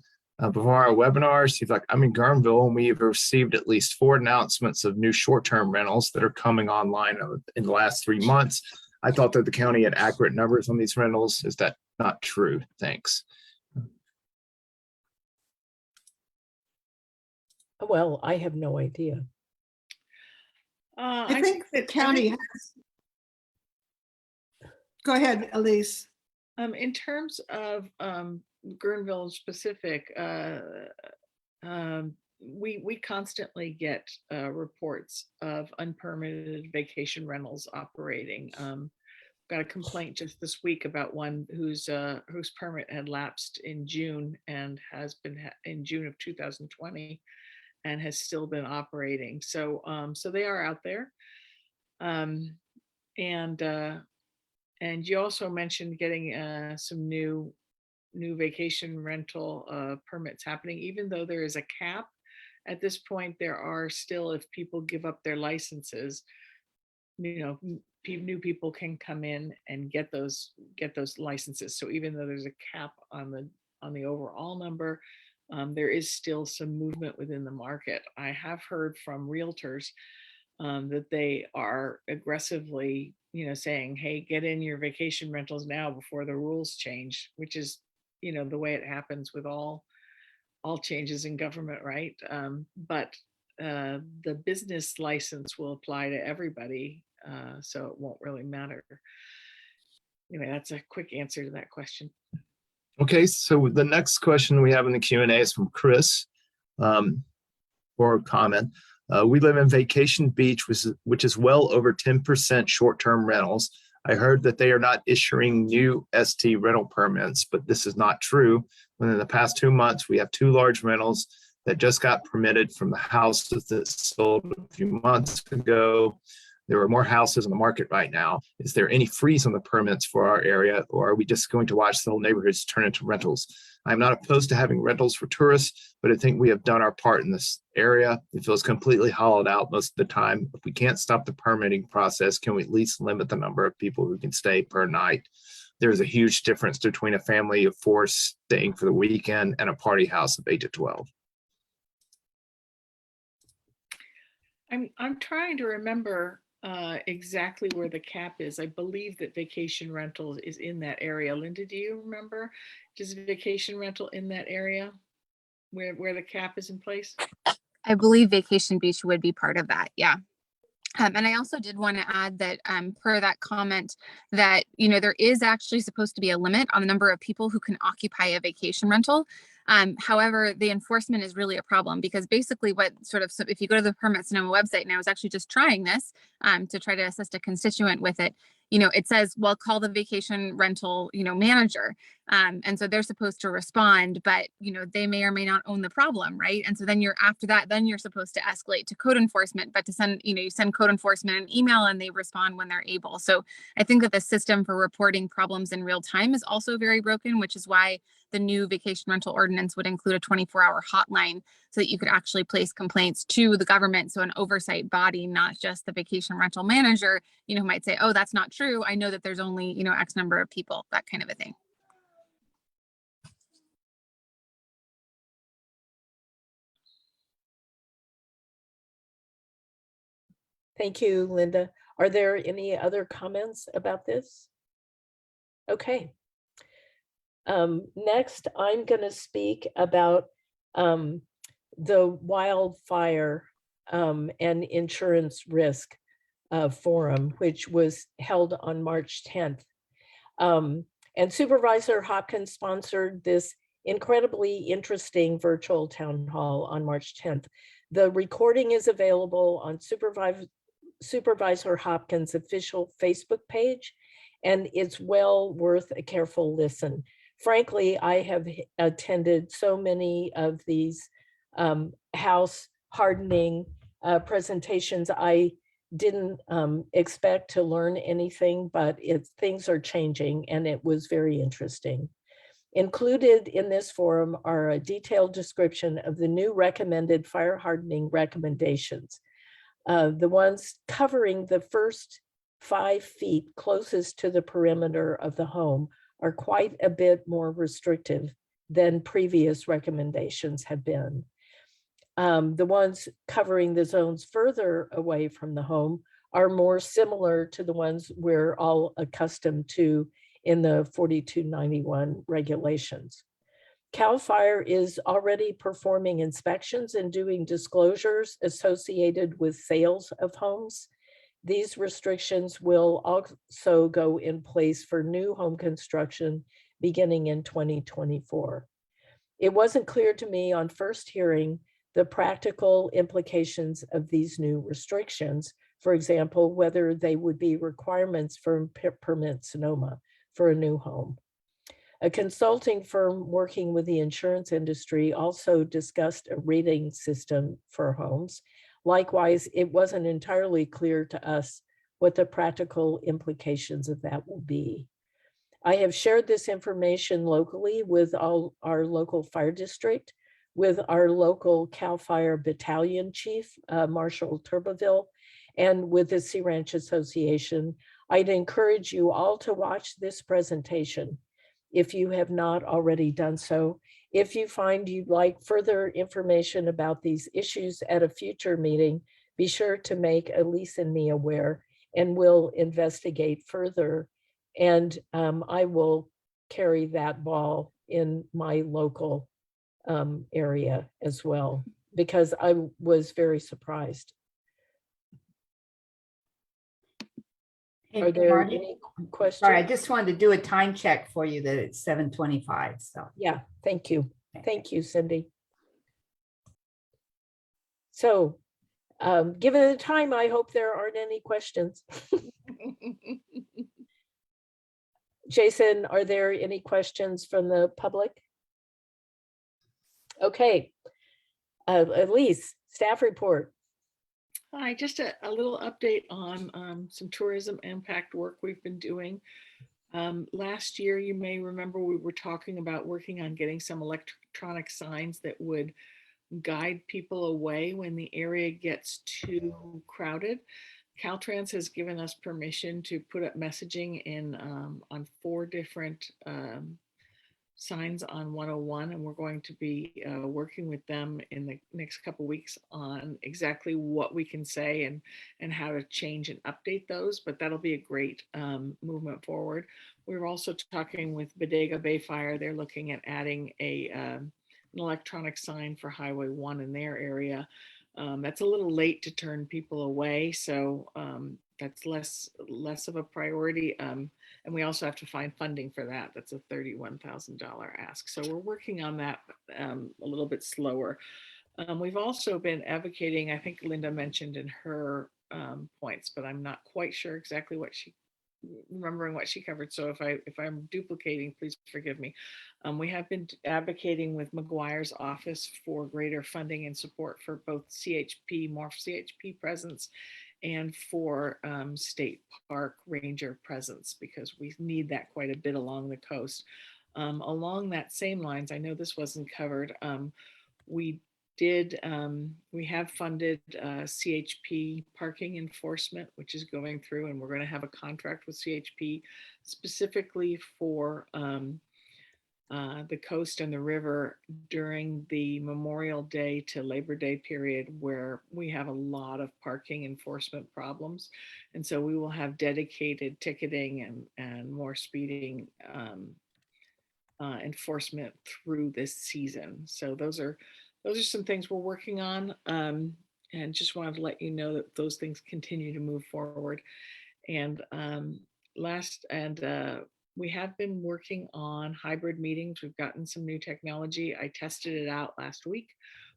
Before our webinar, she's like, I'm in Guerneville, and we've received at least 4 announcements of new short-term rentals that are coming online in the last 3 months. I thought that the county had accurate numbers on these rentals. Is that not true? Thanks. Well, I have no idea. I think the county has. Go ahead, Elise. In terms of Guerneville specific, we constantly get reports of unpermitted vacation rentals operating. Got a complaint just this week about one whose permit had lapsed in June and has been in June of 2020 and has still been operating. So so they are out there. And you also mentioned getting some new vacation rental permits happening, even though there is a cap. At this point, there are still, if people give up their licenses, new people can come in and get those licenses. So even though there's a cap on the overall number, there is still some movement within the market. I have heard from realtors that they are aggressively, saying, hey, get in your vacation rentals now before the rules change, which is, the way it happens with all changes in government, right? But the business license will apply to everybody, so it won't really matter. Anyway, that's a quick answer to that question. Okay, so the next question we have in the Q&A is from Chris for a comment. We live in Vacation Beach, which is well over 10% short-term rentals. I heard that they are not issuing new ST rental permits, but this is not true. Within the past 2 months, we have 2 large rentals that just got permitted from the houses that sold a few months ago. There are more houses in the market right now. Is there any freeze on the permits for our area, or are we just going to watch the whole neighborhoods turn into rentals? I'm not opposed to having rentals for tourists, but I think we have done our part in this area. It feels completely hollowed out most of the time. If we can't stop the permitting process, can we at least limit the number of people who can stay per night? There's a huge difference between a family of 4 staying for the weekend and a party house of 8 to 12. I'm trying to remember exactly where the cap is. I believe that vacation rental is in that area. Lynda, do you remember? Is vacation rental in that area where the cap is in place? I believe Vacation Beach would be part of that. Yeah. And I also did want to add that per that comment that, there is actually supposed to be a limit on the number of people who can occupy a vacation rental. However, the enforcement is really a problem because basically if you go to the Permit Sonoma website, and I was actually just trying this to try to assist a constituent with it, it says, well, call the vacation rental, manager. And so they're supposed to respond, but, they may or may not own the problem, right? And so then after that, then you're supposed to escalate to code enforcement, but to send, you send code enforcement an email and they respond when they're able. So I think that the system for reporting problems in real time is also very broken, which is why the new vacation rental ordinance would include a 24-hour hotline so that you could actually place complaints to the government. So an oversight body, not just the vacation rental manager, who might say, oh, that's not true. I know that there's only, X number of people, that kind of a thing. Thank you, Lynda. Are there any other comments about this? Okay. Next, I'm going to speak about the wildfire and insurance risk forum, which was held on March 10th. And Supervisor Hopkins sponsored this incredibly interesting virtual town hall on March 10th. The recording is available on Supervisor Hopkins' official Facebook page, and it's well worth a careful listen. Frankly, I have attended so many of these house hardening presentations. I didn't expect to learn anything, but things are changing, and it was very interesting. Included in this forum are a detailed description of the new recommended fire hardening recommendations. The ones covering the first 5 feet closest to the perimeter of the home are quite a bit more restrictive than previous recommendations have been. The ones covering the zones further away from the home are more similar to the ones we're all accustomed to in the 4291 regulations. CAL FIRE is already performing inspections and doing disclosures associated with sales of homes. These restrictions will also go in place for new home construction beginning in 2024. It wasn't clear to me on first hearing the practical implications of these new restrictions. For example, whether they would be requirements for permit Sonoma for a new home. A consulting firm working with the insurance industry also discussed a rating system for homes. Likewise, it wasn't entirely clear to us what the practical implications of that will be. I have shared this information locally with all our local fire district, with our local CAL FIRE battalion chief, Marshall Turbeville, and with the Sea Ranch Association. I'd encourage you all to watch this presentation if you have not already done so. If you find you'd like further information about these issues at a future meeting, be sure to make Elise and me aware, and we'll investigate further. And I will carry that ball in my local area as well, because I was very surprised. Hey, Are there Marty? any questions? Sorry, I just wanted to do a time check for you that it's 7:25, so. Yeah, thank you. Thank you, Cindy. So, given the time, I hope there aren't any questions. Jason, are there any questions from the public? Okay, Elise, staff report. Hi, just a little update on some tourism impact work we've been doing. Last year, you may remember we were talking about working on getting some electronic signs that would guide people away when the area gets too crowded. Caltrans has given us permission to put up messaging in on 4 different signs on 101, and we're going to be working with them in the next couple of weeks on exactly what we can say and how to change and update those, but that'll be a great movement forward. We're also talking with Bodega Bay Fire. They're looking at adding an electronic sign for Highway 1 in their area. That's a little late to turn people away, so that's less of a priority. And we also have to find funding for that. That's a $31,000 ask. So we're working on that a little bit slower. We've also been advocating, I think Lynda mentioned in her points, but I'm not quite sure exactly what she remembering what she covered. So if I'm duplicating, please forgive me. We have been advocating with McGuire's office for greater funding and support for both CHP, more CHP presence, and for state park ranger presence, because we need that quite a bit along the coast. Along that same lines, I know this wasn't covered. We have funded CHP parking enforcement, which is going through, and we're going to have a contract with CHP specifically for the coast and the river during the Memorial Day to Labor Day period, where we have a lot of parking enforcement problems. And so we will have dedicated ticketing and more speeding enforcement through this season. So those are some things we're working on, and just wanted to let you know that those things continue to move forward. And we have been working on hybrid meetings. We've gotten some new technology. I tested it out last week.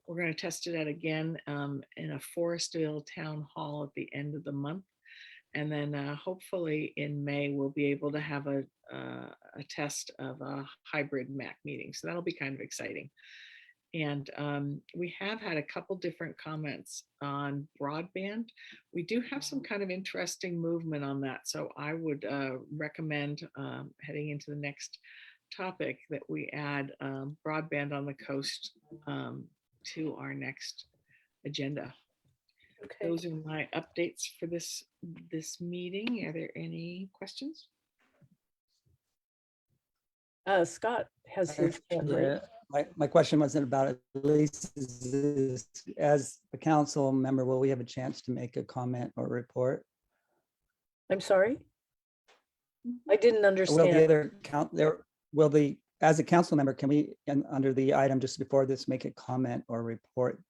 We're going to test it out again in a Forestville town hall at the end of the month. And then hopefully in May, we'll be able to have a test of a hybrid MAC meeting. So that'll be kind of exciting. And we have had a couple different comments on broadband. We do have some kind of interesting movement on that. So I would recommend heading into the next topic that we add broadband on the coast to our next agenda. Okay. Those are my updates for this meeting. Are there any questions? Scott has his hand raised. My question wasn't about it. Leases. As a council member, will we have a chance to make a comment or report? I'm sorry? I didn't Will the understand. other count there? Will the, as a council member, can we, under the item just before this, make a comment or report?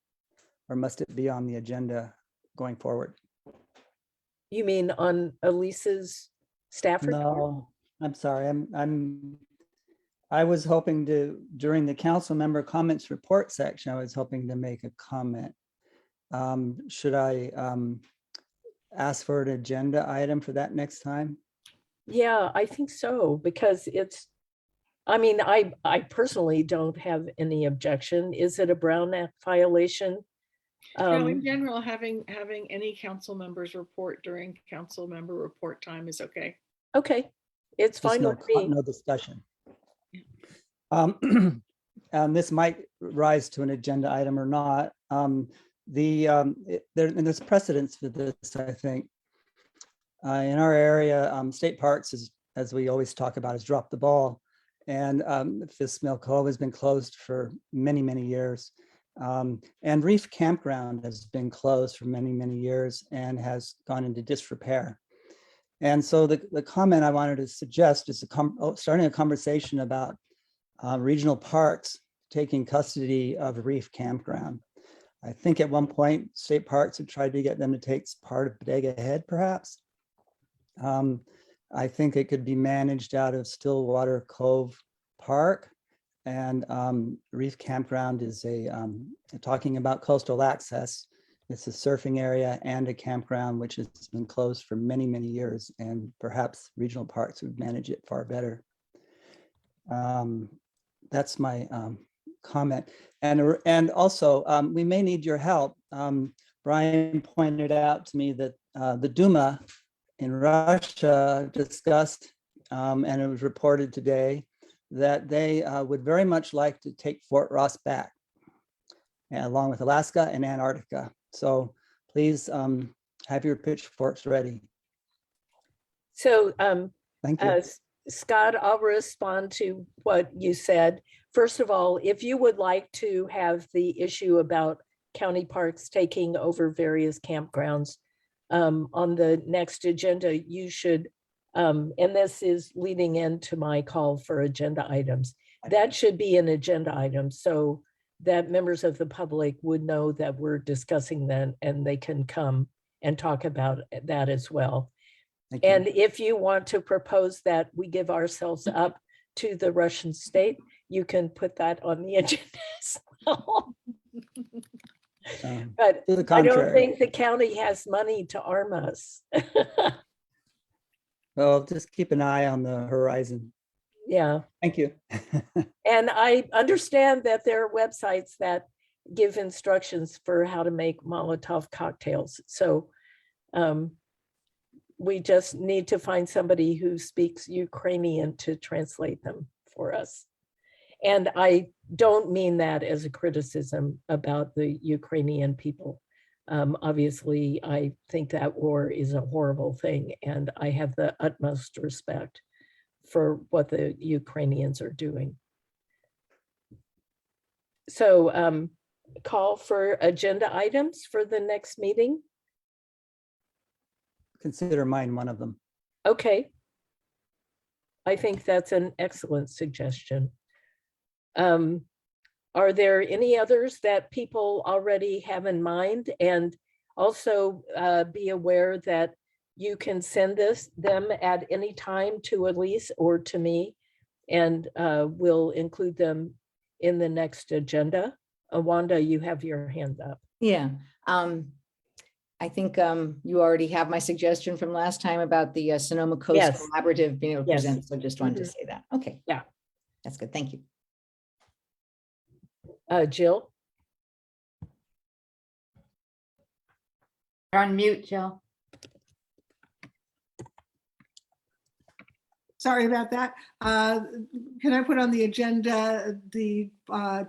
Or must it be on the agenda going forward? You mean on Elise's staff report? No, I'm sorry. I was hoping to, during the council member comments report section, I was hoping to make a comment. Should I ask for an agenda item for that next time? Yeah, I think so, because it's, I mean, I personally don't have any objection. Is it a Brown Act violation? No, in general, having any council members report during council member report time is okay. Okay, it's Just fine with me. no discussion. This might rise to an agenda item or not. There's precedence for this, I think. In our area, state parks, as we always talk about, has dropped the ball. And Fisk Mill Cove has been closed for many, many years. And Reef Campground has been closed for many, many years and has gone into disrepair. And so the comment I wanted to suggest is starting a conversation about regional parks taking custody of Reef Campground. I think at one point, state parks have tried to get them to take part of Bodega Head, perhaps. I think it could be managed out of Stillwater Cove Park. And Reef Campground is talking about coastal access. It's a surfing area and a campground, which has been closed for many, many years, and perhaps regional parks would manage it far better. That's my comment. And also, we may need your help. Brian pointed out to me that the Duma in Russia discussed, and it was reported today, that they would very much like to take Fort Ross back, along with Alaska and Antarctica. So please have your pitchforks ready. So Thank you. Scott, I'll respond to what you said. First of all, if you would like to have the issue about county parks taking over various campgrounds on the next agenda, you should, and this is leading into my call for agenda items. That should be an agenda item so that members of the public would know that we're discussing that and they can come and talk about that as well. Thank you. And if you want to propose that we give ourselves up to the Russian state, you can put that on the agenda as well. But to the I don't contrary. think the county has money to arm us. Well, just keep an eye on the horizon. Yeah. Thank you. And I understand that there are websites that give instructions for how to make Molotov cocktails. So we just need to find somebody who speaks Ukrainian to translate them for us. And I don't mean that as a criticism about the Ukrainian people. Obviously, I think that war is a horrible thing, and I have the utmost respect for what the Ukrainians are doing. So call for agenda items for the next meeting. Consider mine one of them. Okay. I think that's an excellent suggestion. Are there any others that people already have in mind? And also be aware that you can send them at any time to Elise or to me, and we'll include them in the next agenda. Wanda, you have your hand up. Yeah. I think you already have my suggestion from last time about the Sonoma Coast Yes. Collaborative being able to Yes. present. So just wanted to say that. Okay. Yeah. That's good. Thank you. Jill? You're on mute, Jill. Sorry about that. Can I put on the agenda the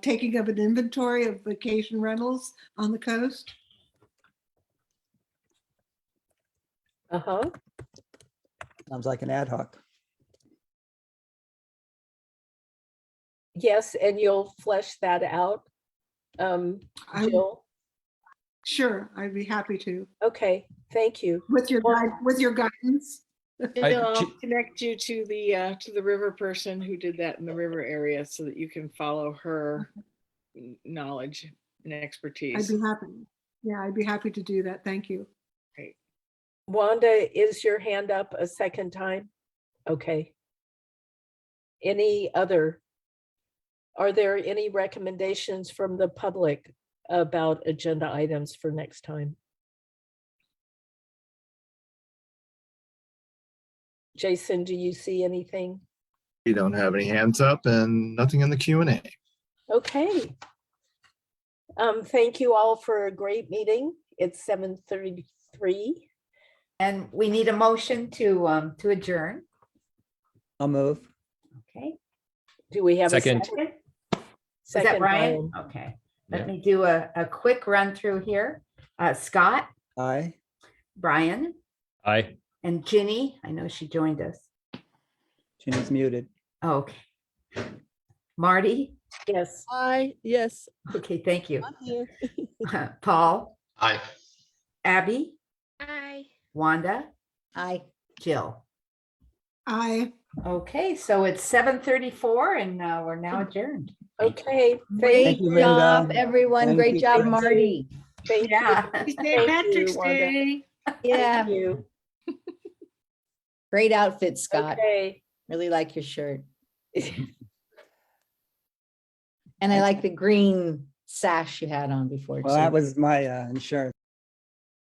taking of an inventory of vacation rentals on the coast? Uh-huh. Sounds like an ad hoc. Yes, and you'll flesh that out, Jill? Sure, I'd be happy to. Okay, thank you. With your guidance. I'll connect you to the river person who did that in the river area so that you can follow her knowledge and expertise. I'd be happy. Yeah, I'd be happy to do that. Thank you. Great. Wanda, is your hand up a second time? Okay. Are there any recommendations from the public about agenda items for next time? Jason, do you see anything? We don't have any hands up and nothing in the Q&A. Okay. Thank you all for a great meeting. It's 7:33. And we need a motion to adjourn. I'll move. Okay. Do we have Second. a second? Is that Second, Brian? Okay. Let me do a quick run through here. Scott, Aye. Brian, Aye. and Ginny. I know she joined us. Ginny's muted. Okay. Marty. Yes. Aye, yes. Okay, thank you. I'm here. Paul, Aye. Abby, Aye. Wanda, Aye. Jill. I Okay, so it's 7:34 and we're now adjourned. Okay. Great you, job, Lynda. everyone. Thank Great you. job, Thank you. Marty. Thank you. Yeah. Happy Thank St. Patrick's you, Wanda. Day. Yeah. Thank you. Great outfit, Scott. Okay. Really like your shirt. And I like the green sash you had on before. Well, too. that was my insurance.